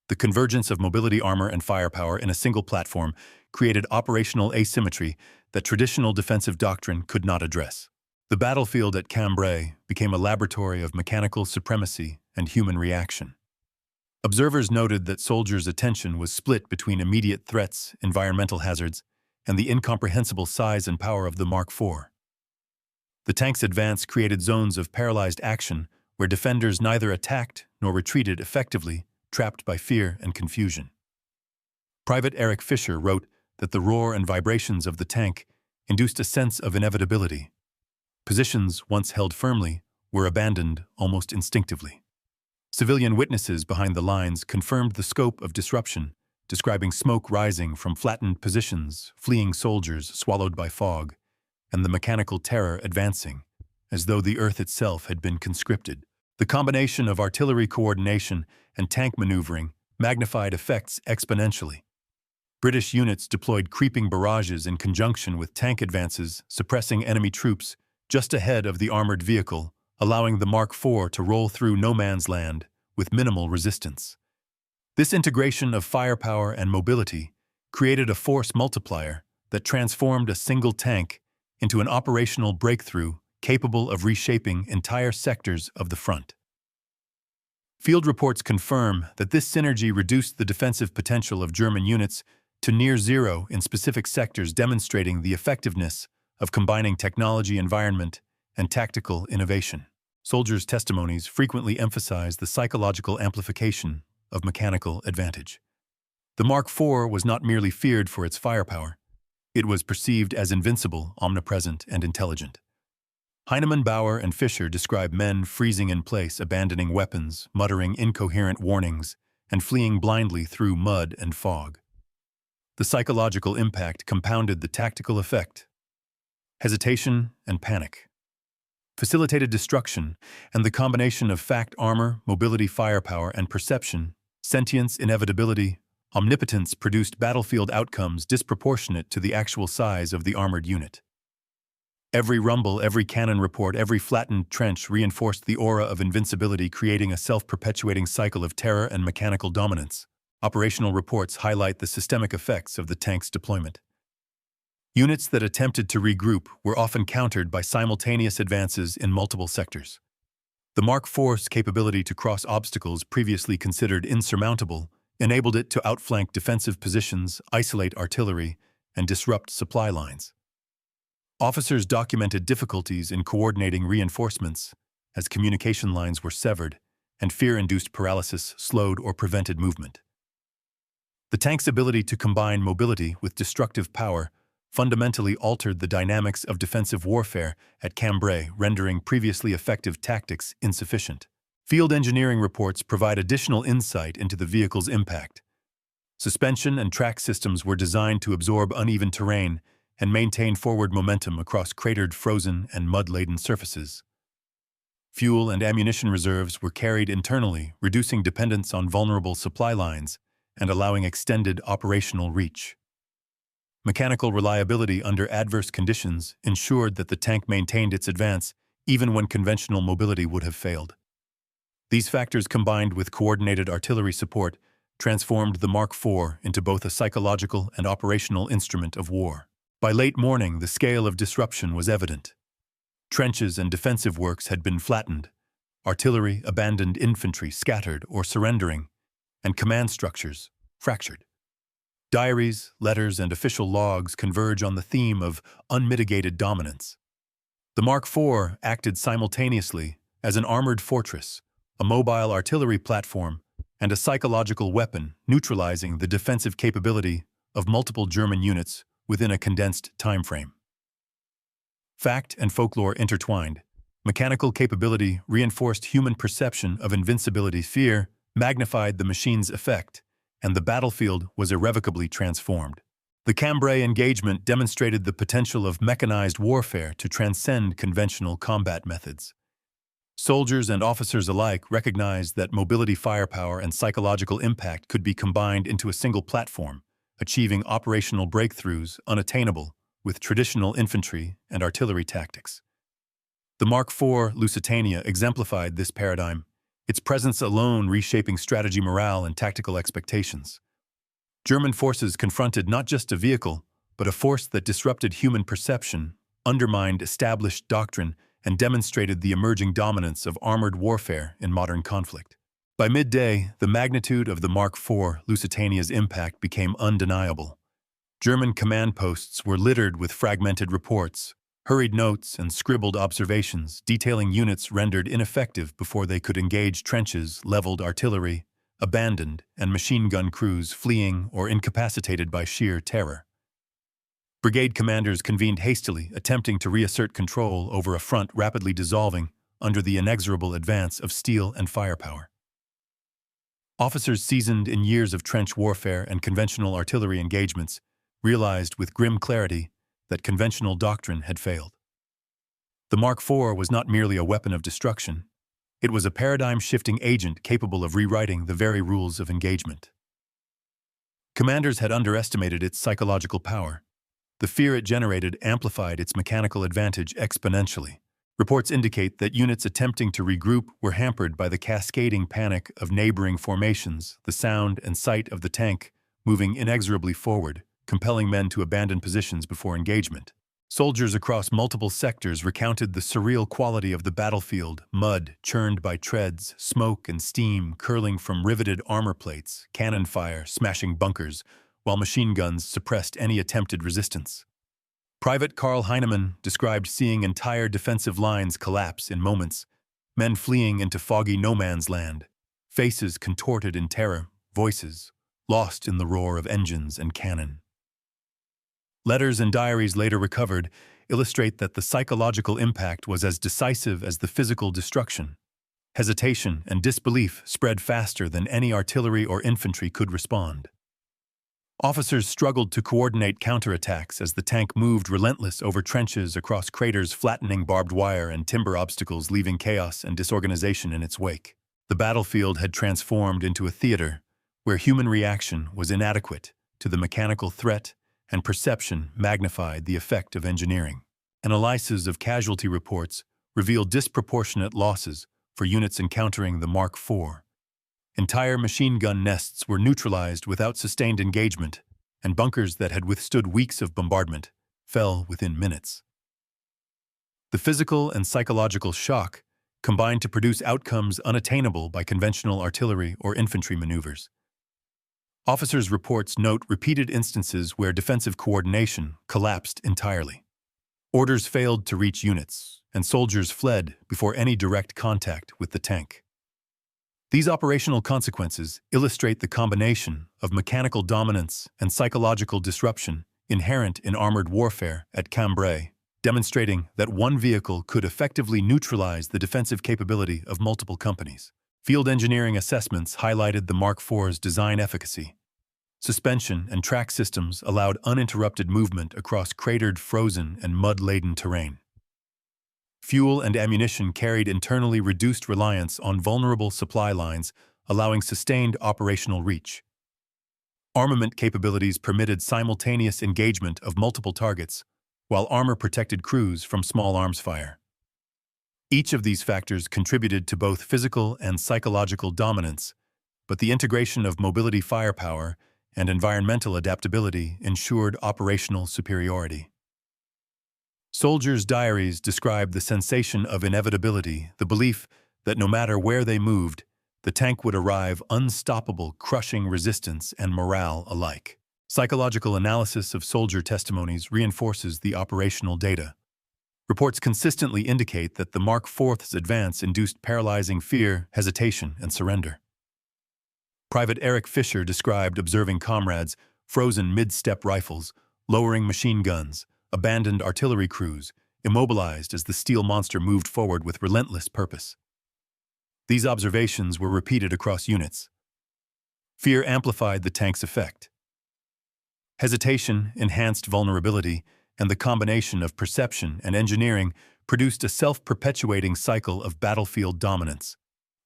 The convergence of mobility armor and firepower in a single platform created operational asymmetry that traditional defensive doctrine could not address. The battlefield at Cambrai became a laboratory of mechanical supremacy and human reaction. Observers noted that soldiers' attention was split between immediate threats, environmental hazards, and the incomprehensible size and power of the Mark IV. The tank's advance created zones of paralyzed action where defenders neither attacked nor retreated effectively, trapped by fear and confusion. Private Erich Fischer wrote that the roar and vibrations of the tank induced a sense of inevitability. Positions once held firmly were abandoned almost instinctively. Civilian witnesses behind the lines confirmed the scope of disruption, describing smoke rising from flattened positions, fleeing soldiers swallowed by fog, and the mechanical terror advancing, as though the earth itself had been conscripted. The combination of artillery coordination and tank maneuvering magnified effects exponentially. British units deployed creeping barrages in conjunction with tank advances, suppressing enemy troops just ahead of the armored vehicle, allowing the Mark IV to roll through no man's land with minimal resistance. This integration of firepower and mobility created a force multiplier that transformed a single tank into an operational breakthrough capable of reshaping entire sectors of the front. Field reports confirm that this synergy reduced the defensive potential of German units to near zero in specific sectors, demonstrating the effectiveness of combining technology, environment, and tactical innovation. Soldiers' testimonies frequently emphasize the psychological amplification of mechanical advantage. The Mark IV was not merely feared for its firepower. It was perceived as invincible, omnipresent, and intelligent. Heinemann, Bauer, and Fischer describe men freezing in place, abandoning weapons, muttering incoherent warnings, and fleeing blindly through mud and fog. The psychological impact compounded the tactical effect. Hesitation and panic facilitated destruction, and the combination of fact armor, mobility, firepower, and perception, sentience, inevitability, omnipotence produced battlefield outcomes disproportionate to the actual size of the armored unit. Every rumble, every cannon report, every flattened trench reinforced the aura of invincibility, creating a self-perpetuating cycle of terror and mechanical dominance. Operational reports highlight the systemic effects of the tank's deployment. Units that attempted to regroup were often countered by simultaneous advances in multiple sectors. The Mark IV's capability to cross obstacles previously considered insurmountable enabled it to outflank defensive positions, isolate artillery, and disrupt supply lines. Officers documented difficulties in coordinating reinforcements as communication lines were severed and fear-induced paralysis slowed or prevented movement. The tank's ability to combine mobility with destructive power fundamentally altered the dynamics of defensive warfare at Cambrai, rendering previously effective tactics insufficient. Field engineering reports provide additional insight into the vehicle's impact. Suspension and track systems were designed to absorb uneven terrain and maintain forward momentum across cratered, frozen, and mud-laden surfaces. Fuel and ammunition reserves were carried internally, reducing dependence on vulnerable supply lines and allowing extended operational reach. Mechanical reliability under adverse conditions ensured that the tank maintained its advance even when conventional mobility would have failed. These factors, combined with coordinated artillery support, transformed the Mark IV into both a psychological and operational instrument of war. By late morning, the scale of disruption was evident. Trenches and defensive works had been flattened, artillery, abandoned infantry scattered or surrendering, and command structures fractured. Diaries, letters, and official logs converge on the theme of unmitigated dominance. The Mark IV acted simultaneously as an armored fortress, a mobile artillery platform, and a psychological weapon, neutralizing the defensive capability of multiple German units within a condensed time frame. Fact and folklore intertwined. Mechanical capability reinforced human perception of invincibility. Fear magnified the machine's effect, and the battlefield was irrevocably transformed. The Cambrai engagement demonstrated the potential of mechanized warfare to transcend conventional combat methods. Soldiers and officers alike recognized that mobility, firepower, and psychological impact could be combined into a single platform, achieving operational breakthroughs unattainable with traditional infantry and artillery tactics. The Mark IV Lusitania exemplified this paradigm, its presence alone reshaping strategy, morale, and tactical expectations. German forces confronted not just a vehicle, but a force that disrupted human perception, undermined established doctrine, and demonstrated the emerging dominance of armored warfare in modern conflict. By midday, the magnitude of the Mark IV Lusitania's impact became undeniable. German command posts were littered with fragmented reports, hurried notes, and scribbled observations detailing units rendered ineffective before they could engage trenches, leveled artillery, abandoned, and machine gun crews fleeing or incapacitated by sheer terror. Brigade commanders convened hastily, attempting to reassert control over a front rapidly dissolving under the inexorable advance of steel and firepower. Officers seasoned in years of trench warfare and conventional artillery engagements realized with grim clarity that conventional doctrine had failed. The Mark IV was not merely a weapon of destruction, it was a paradigm-shifting agent capable of rewriting the very rules of engagement. Commanders had underestimated its psychological power. The fear it generated amplified its mechanical advantage exponentially. Reports indicate that units attempting to regroup were hampered by the cascading panic of neighboring formations, the sound and sight of the tank moving inexorably forward, compelling men to abandon positions before engagement. Soldiers across multiple sectors recounted the surreal quality of the battlefield, mud churned by treads, smoke and steam curling from riveted armor plates, cannon fire smashing bunkers, while machine guns suppressed any attempted resistance. Private Karl Heinemann described seeing entire defensive lines collapse in moments, men fleeing into foggy no-man's land, faces contorted in terror, voices lost in the roar of engines and cannon. Letters and diaries later recovered illustrate that the psychological impact was as decisive as the physical destruction. Hesitation and disbelief spread faster than any artillery or infantry could respond. Officers struggled to coordinate counterattacks as the tank moved relentless over trenches across craters, flattening barbed wire and timber obstacles, leaving chaos and disorganization in its wake. The battlefield had transformed into a theater where human reaction was inadequate to the mechanical threat, and perception magnified the effect of engineering. Analyses of casualty reports revealed disproportionate losses for units encountering the Mark IV. Entire machine gun nests were neutralized without sustained engagement, and bunkers that had withstood weeks of bombardment fell within minutes. The physical and psychological shock combined to produce outcomes unattainable by conventional artillery or infantry maneuvers. Officers' reports note repeated instances where defensive coordination collapsed entirely. Orders failed to reach units, and soldiers fled before any direct contact with the tank. These operational consequences illustrate the combination of mechanical dominance and psychological disruption inherent in armored warfare at Cambrai, demonstrating that one vehicle could effectively neutralize the defensive capability of multiple companies. Field engineering assessments highlighted the Mark IV's design efficacy. Suspension and track systems allowed uninterrupted movement across cratered, frozen, and mud-laden terrain. Fuel and ammunition carried internally reduced reliance on vulnerable supply lines, allowing sustained operational reach. Armament capabilities permitted simultaneous engagement of multiple targets, while armor protected crews from small arms fire. Each of these factors contributed to both physical and psychological dominance, but the integration of mobility firepower and environmental adaptability ensured operational superiority. Soldiers' diaries describe the sensation of inevitability, the belief that no matter where they moved, the tank would arrive unstoppable, crushing resistance and morale alike. Psychological analysis of soldier testimonies reinforces the operational data. Reports consistently indicate that the Mark IV's advance induced paralyzing fear, hesitation, and surrender. Private Eric Fisher described observing comrades, frozen mid-step rifles, lowering machine guns, abandoned artillery crews, immobilized as the steel monster moved forward with relentless purpose. These observations were repeated across units. Fear amplified the tank's effect. Hesitation enhanced vulnerability, and the combination of perception and engineering produced a self-perpetuating cycle of battlefield dominance.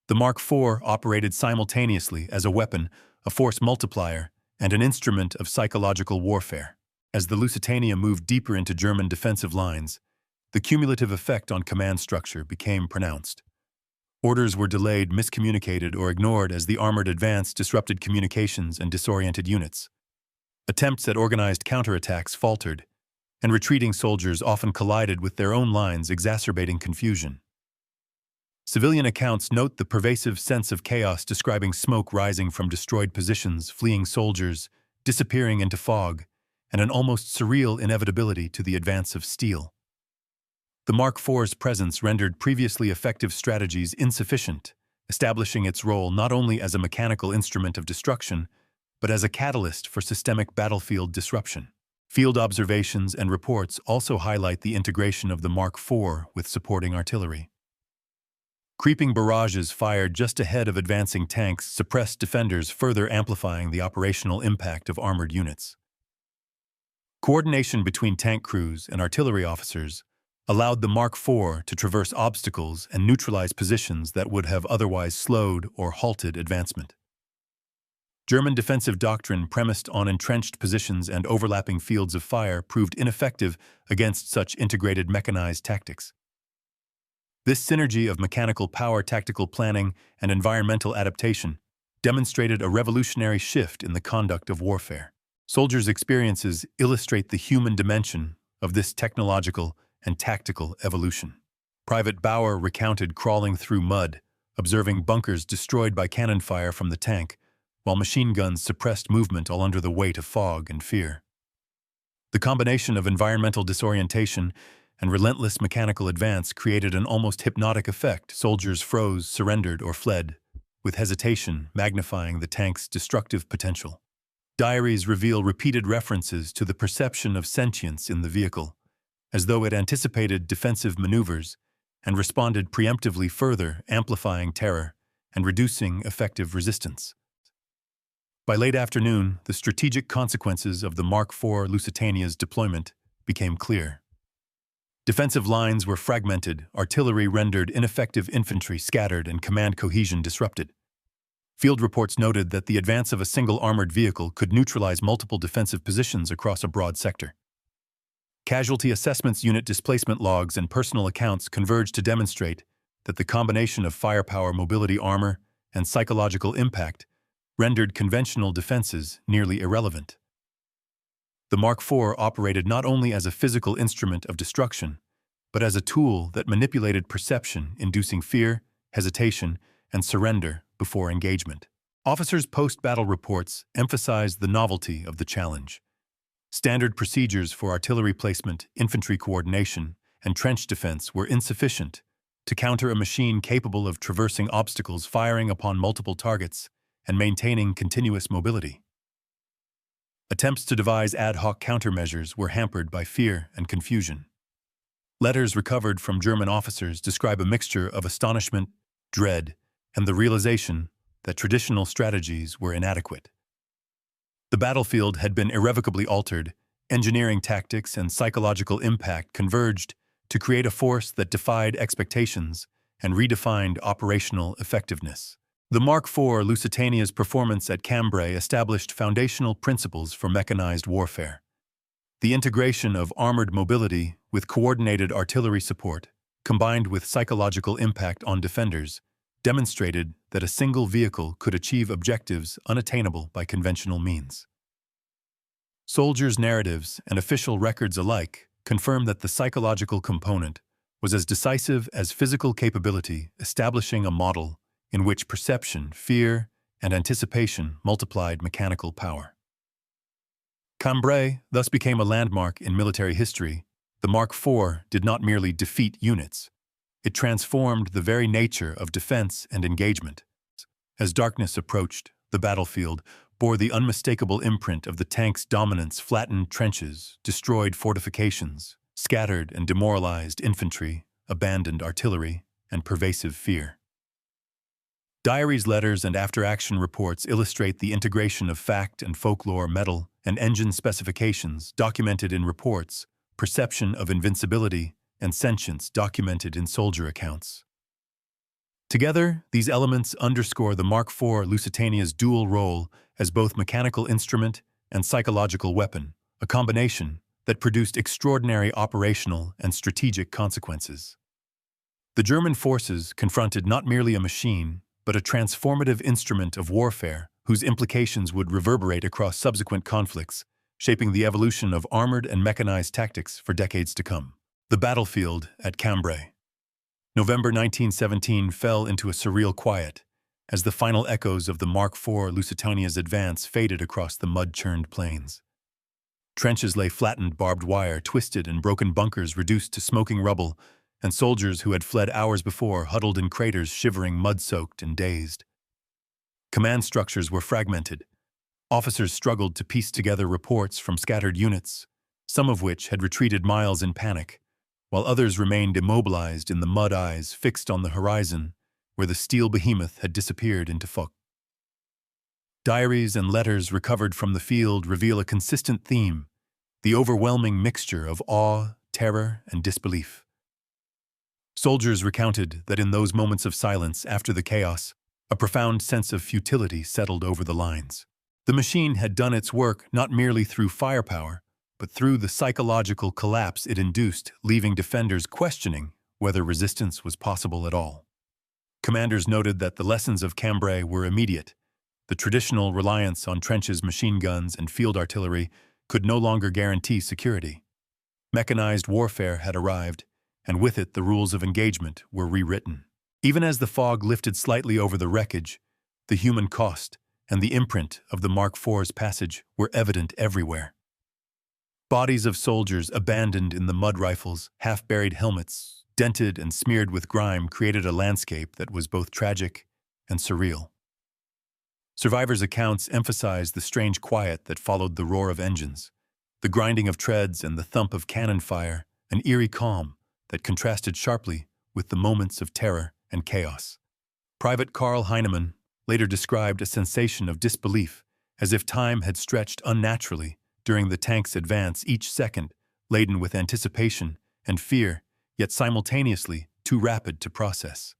The Mark IV operated simultaneously as a weapon, a force multiplier, and an instrument of psychological warfare. As the Lusitania moved deeper into German defensive lines, the cumulative effect on command structure became pronounced. Orders were delayed, miscommunicated, or ignored as the armored advance disrupted communications and disoriented units. Attempts at organized counterattacks faltered, and retreating soldiers often collided with their own lines, exacerbating confusion. Civilian accounts note the pervasive sense of chaos, describing smoke rising from destroyed positions, fleeing soldiers, disappearing into fog, and an almost surreal inevitability to the advance of steel. The Mark IV's presence rendered previously effective strategies insufficient, establishing its role not only as a mechanical instrument of destruction, but as a catalyst for systemic battlefield disruption. Field observations and reports also highlight the integration of the Mark IV with supporting artillery. Creeping barrages fired just ahead of advancing tanks suppressed defenders, further amplifying the operational impact of armored units. Coordination between tank crews and artillery officers allowed the Mark IV to traverse obstacles and neutralize positions that would have otherwise slowed or halted advancement. German defensive doctrine premised on entrenched positions and overlapping fields of fire proved ineffective against such integrated mechanized tactics. This synergy of mechanical power, tactical planning, and environmental adaptation demonstrated a revolutionary shift in the conduct of warfare. Soldiers' experiences illustrate the human dimension of this technological and tactical evolution. Private Bauer recounted crawling through mud, observing bunkers destroyed by cannon fire from the tank, while machine guns suppressed movement all under the weight of fog and fear. The combination of environmental disorientation and relentless mechanical advance created an almost hypnotic effect. Soldiers froze, surrendered, or fled, with hesitation magnifying the tank's destructive potential. Diaries reveal repeated references to the perception of sentience in the vehicle, as though it anticipated defensive maneuvers and responded preemptively, further amplifying terror and reducing effective resistance. By late afternoon, the strategic consequences of the Mark IV Lusitania's deployment became clear. Defensive lines were fragmented, artillery rendered ineffective, infantry scattered, and command cohesion disrupted. Field reports noted that the advance of a single armored vehicle could neutralize multiple defensive positions across a broad sector. Casualty assessments, unit displacement logs, and personal accounts converged to demonstrate that the combination of firepower, mobility, armor, and psychological impact rendered conventional defenses nearly irrelevant. The Mark IV operated not only as a physical instrument of destruction, but as a tool that manipulated perception, inducing fear, hesitation, and surrender before engagement. Officers' post-battle reports emphasized the novelty of the challenge. Standard procedures for artillery placement, infantry coordination, and trench defense were insufficient to counter a machine capable of traversing obstacles, firing upon multiple targets, and maintaining continuous mobility. Attempts to devise ad hoc countermeasures were hampered by fear and confusion. Letters recovered from German officers describe a mixture of astonishment, dread, and the realization that traditional strategies were inadequate. The battlefield had been irrevocably altered, engineering tactics and psychological impact converged to create a force that defied expectations and redefined operational effectiveness. The Mark IV Lusitania's performance at Cambrai established foundational principles for mechanized warfare. The integration of armored mobility with coordinated artillery support, combined with psychological impact on defenders, demonstrated that a single vehicle could achieve objectives unattainable by conventional means. Soldiers' narratives and official records alike confirm that the psychological component was as decisive as physical capability, establishing a model in which perception, fear, and anticipation multiplied mechanical power. Cambrai thus became a landmark in military history. The Mark IV did not merely defeat units. It transformed the very nature of defense and engagement. As darkness approached, the battlefield bore the unmistakable imprint of the tank's dominance: flattened trenches, destroyed fortifications, scattered and demoralized infantry, abandoned artillery, and pervasive fear. Diaries, letters, and after-action reports illustrate the integration of fact and folklore, metal and engine specifications documented in reports, perception of invincibility, and sentience documented in soldier accounts. Together, these elements underscore the Mark IV Lusitania's dual role as both mechanical instrument and psychological weapon, a combination that produced extraordinary operational and strategic consequences. The German forces confronted not merely a machine, but a transformative instrument of warfare whose implications would reverberate across subsequent conflicts, shaping the evolution of armored and mechanized tactics for decades to come. The battlefield at Cambrai. November 1917 fell into a surreal quiet as the final echoes of the Mark IV Lusitania's advance faded across the mud-churned plains. Trenches lay flattened, barbed wire twisted, and broken bunkers reduced to smoking rubble, and soldiers who had fled hours before huddled in craters, shivering, mud-soaked, and dazed. Command structures were fragmented. Officers struggled to piece together reports from scattered units, some of which had retreated miles in panic, while others remained immobilized in the mud, eyes fixed on the horizon, where the steel behemoth had disappeared into fog. Diaries and letters recovered from the field reveal a consistent theme: the overwhelming mixture of awe, terror, and disbelief. Soldiers recounted that in those moments of silence after the chaos, a profound sense of futility settled over the lines. The machine had done its work not merely through firepower, but through the psychological collapse it induced, leaving defenders questioning whether resistance was possible at all. Commanders noted that the lessons of Cambrai were immediate. The traditional reliance on trenches, machine guns, and field artillery could no longer guarantee security. Mechanized warfare had arrived, and with it the rules of engagement were rewritten. Even as the fog lifted slightly over the wreckage, the human cost and the imprint of the Mark IV's passage were evident everywhere. Bodies of soldiers abandoned in the mud rifles, half-buried helmets, dented and smeared with grime created a landscape that was both tragic and surreal. Survivors' accounts emphasized the strange quiet that followed the roar of engines, the grinding of treads and the thump of cannon fire, an eerie calm that contrasted sharply with the moments of terror and chaos. Private Karl Heinemann later described a sensation of disbelief, as if time had stretched unnaturally during the tank's advance, each second laden with anticipation and fear, yet simultaneously too rapid to process.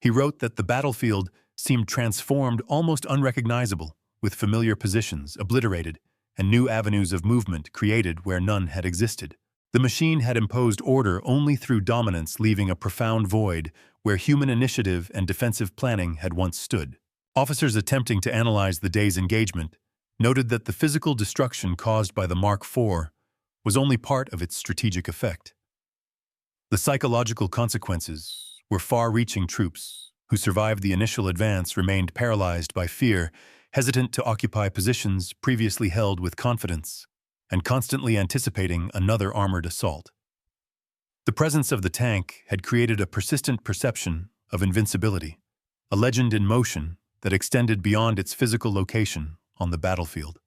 He wrote that the battlefield seemed transformed, almost unrecognizable, with familiar positions obliterated and new avenues of movement created where none had existed. The machine had imposed order only through dominance, leaving a profound void where human initiative and defensive planning had once stood. Officers attempting to analyze the day's engagement noted that the physical destruction caused by the Mark IV was only part of its strategic effect. The psychological consequences were far-reaching. Troops who survived the initial advance remained paralyzed by fear, hesitant to occupy positions previously held with confidence, and constantly anticipating another armored assault. The presence of the tank had created a persistent perception of invincibility, a legend in motion that extended beyond its physical location on the battlefield.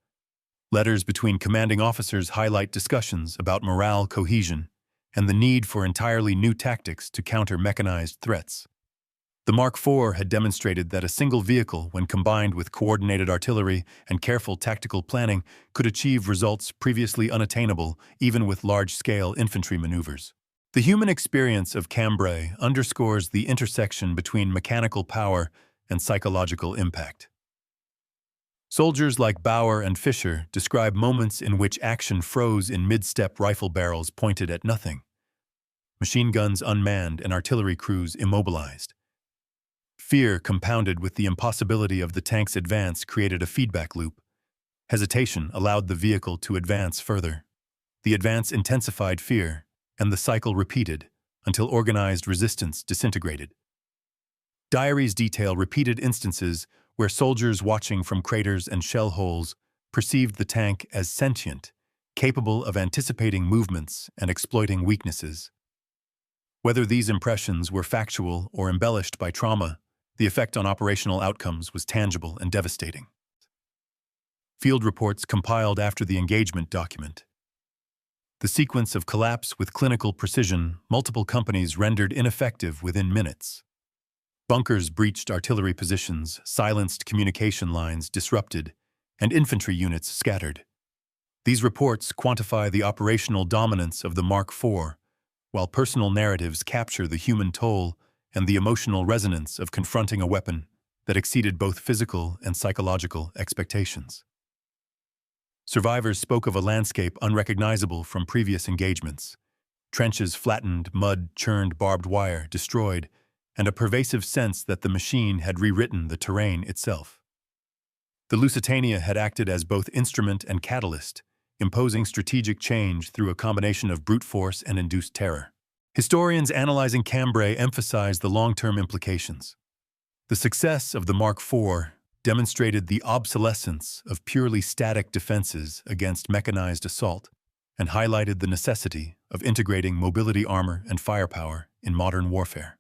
Letters between commanding officers highlight discussions about morale, cohesion, and the need for entirely new tactics to counter mechanized threats. The Mark IV had demonstrated that a single vehicle, when combined with coordinated artillery and careful tactical planning, could achieve results previously unattainable even with large-scale infantry maneuvers. The human experience of Cambrai underscores the intersection between mechanical power and psychological impact. Soldiers like Bauer and Fischer describe moments in which action froze in mid-step, rifle barrels pointed at nothing, machine guns unmanned, and artillery crews immobilized. Fear, compounded with the impossibility of the tank's advance, created a feedback loop. Hesitation allowed the vehicle to advance further. The advance intensified fear, and the cycle repeated until organized resistance disintegrated. Diaries detail repeated instances where soldiers watching from craters and shell holes perceived the tank as sentient, capable of anticipating movements and exploiting weaknesses. Whether these impressions were factual or embellished by trauma, the effect on operational outcomes was tangible and devastating. Field reports compiled after the engagement document the sequence of collapse with clinical precision multiple companies rendered ineffective within minutes. Bunkers breached artillery positions, silenced communication lines disrupted, and infantry units scattered. These reports quantify the operational dominance of the Mark IV, while personal narratives capture the human toll and the emotional resonance of confronting a weapon that exceeded both physical and psychological expectations. Survivors spoke of a landscape unrecognizable from previous engagements: trenches flattened, mud churned, barbed wire destroyed, and a pervasive sense that the machine had rewritten the terrain itself. The Lusitania had acted as both instrument and catalyst, imposing strategic change through a combination of brute force and induced terror. Historians analyzing Cambrai emphasize the long-term implications. The success of the Mark IV demonstrated the obsolescence of purely static defenses against mechanized assault and highlighted the necessity of integrating mobility armor and firepower in modern warfare.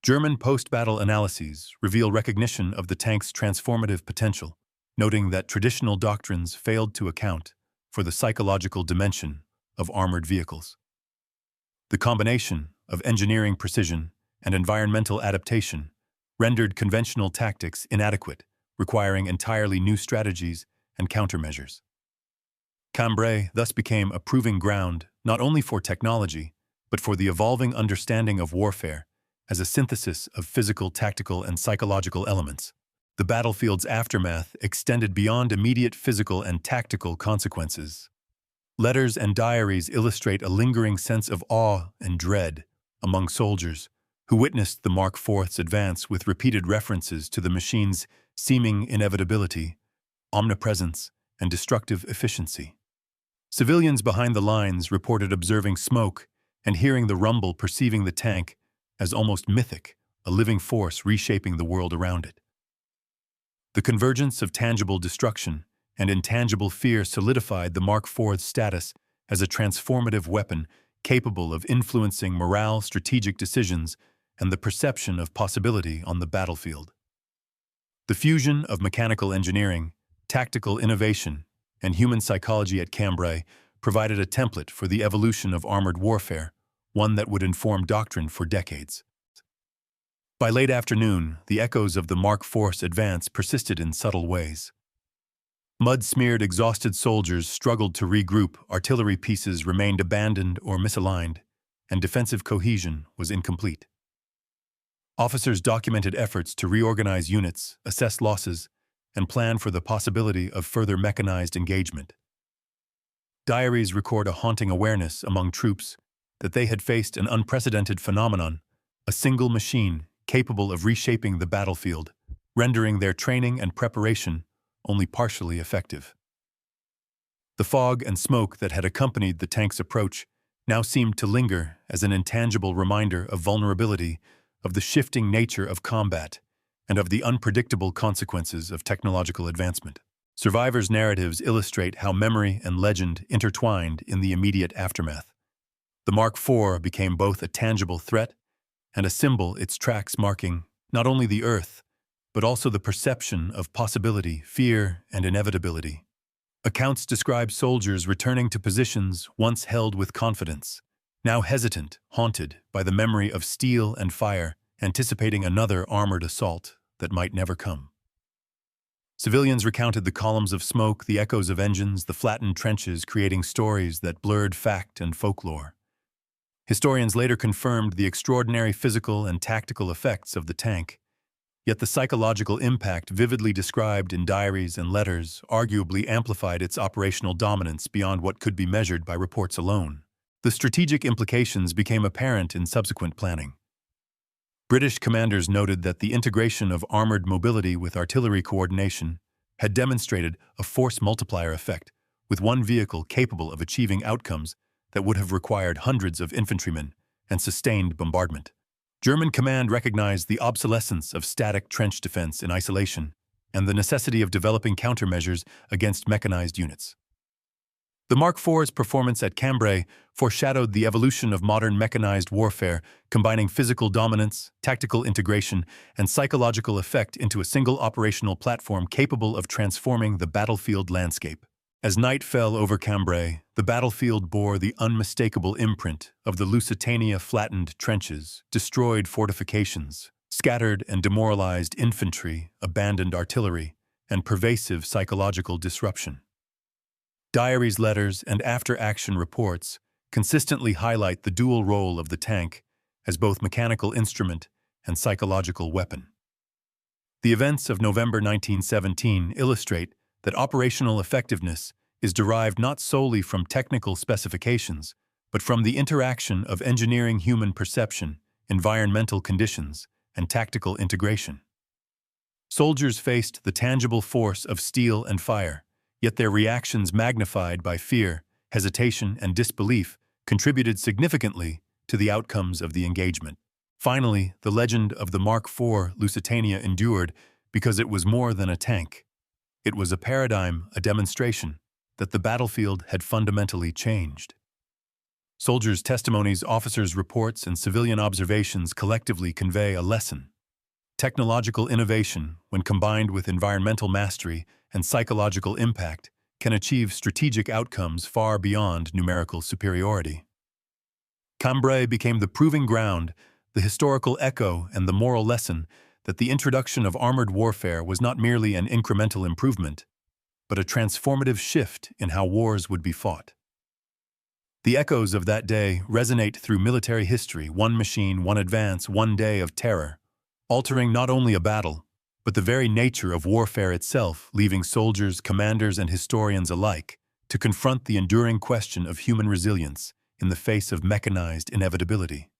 German post-battle analyses reveal recognition of the tank's transformative potential, noting that traditional doctrines failed to account for the psychological dimension of armored vehicles. The combination of engineering precision and environmental adaptation rendered conventional tactics inadequate, requiring entirely new strategies and countermeasures. Cambrai thus became a proving ground not only for technology, but for the evolving understanding of warfare as a synthesis of physical, tactical, and psychological elements. The battlefield's aftermath extended beyond immediate physical and tactical consequences. Letters and diaries illustrate a lingering sense of awe and dread among soldiers who witnessed the Mark IV's advance, with repeated references to the machine's seeming inevitability, omnipresence, and destructive efficiency. Civilians behind the lines reported observing smoke and hearing the rumble, perceiving the tank as almost mythic, a living force reshaping the world around it. The convergence of tangible destruction and intangible fear solidified the Mark IV's status as a transformative weapon capable of influencing morale, strategic decisions, and the perception of possibility on the battlefield. The fusion of mechanical engineering, tactical innovation, and human psychology at Cambrai provided a template for the evolution of armored warfare, one that would inform doctrine for decades. By late afternoon, the echoes of the Mark IV's advance persisted in subtle ways. Mud-smeared, exhausted soldiers struggled to regroup, artillery pieces remained abandoned or misaligned, and defensive cohesion was incomplete. Officers documented efforts to reorganize units, assess losses, and plan for the possibility of further mechanized engagement. Diaries record a haunting awareness among troops that they had faced an unprecedented phenomenon, a single machine capable of reshaping the battlefield, rendering their training and preparation only partially effective. The fog and smoke that had accompanied the tank's approach now seemed to linger as an intangible reminder of vulnerability, of the shifting nature of combat, and of the unpredictable consequences of technological advancement. Survivors' narratives illustrate how memory and legend intertwined in the immediate aftermath. The Mark IV became both a tangible threat and a symbol, its tracks marking not only the earth, but also the perception of possibility, fear, and inevitability. Accounts describe soldiers returning to positions once held with confidence, now hesitant, haunted by the memory of steel and fire, anticipating another armored assault that might never come. Civilians recounted the columns of smoke, the echoes of engines, the flattened trenches, creating stories that blurred fact and folklore. Historians later confirmed the extraordinary physical and tactical effects of the tank, yet the psychological impact vividly described in diaries and letters arguably amplified its operational dominance beyond what could be measured by reports alone. The strategic implications became apparent in subsequent planning. British commanders noted that the integration of armored mobility with artillery coordination had demonstrated a force multiplier effect, with one vehicle capable of achieving outcomes that would have required hundreds of infantrymen and sustained bombardment. German command recognized the obsolescence of static trench defense in isolation and the necessity of developing countermeasures against mechanized units. The Mark IV's performance at Cambrai foreshadowed the evolution of modern mechanized warfare, combining physical dominance, tactical integration, and psychological effect into a single operational platform capable of transforming the battlefield landscape. As night fell over Cambrai, the battlefield bore the unmistakable imprint of the LUSITANIA flattened trenches, destroyed fortifications, scattered and demoralized infantry, abandoned artillery, and pervasive psychological disruption. Diaries, letters, and after-action reports consistently highlight the dual role of the tank as both mechanical instrument and psychological weapon. The events of November 1917 illustrate that operational effectiveness is derived not solely from technical specifications, but from the interaction of engineering human perception, environmental conditions, and tactical integration. Soldiers faced the tangible force of steel and fire, yet their reactions, magnified by fear, hesitation, and disbelief, contributed significantly to the outcomes of the engagement. Finally, the legend of the Mark IV Lusitania endured because it was more than a tank. It was a paradigm, a demonstration, that the battlefield had fundamentally changed. Soldiers' testimonies, officers' reports, and civilian observations collectively convey a lesson. Technological innovation, when combined with environmental mastery and psychological impact, can achieve strategic outcomes far beyond numerical superiority. Cambrai became the proving ground, the historical echo, and the moral lesson that the introduction of armored warfare was not merely an incremental improvement, but a transformative shift in how wars would be fought. The echoes of that day resonate through military history, one machine, one advance, one day of terror, altering not only a battle, but the very nature of warfare itself, leaving soldiers, commanders, and historians alike to confront the enduring question of human resilience in the face of mechanized inevitability.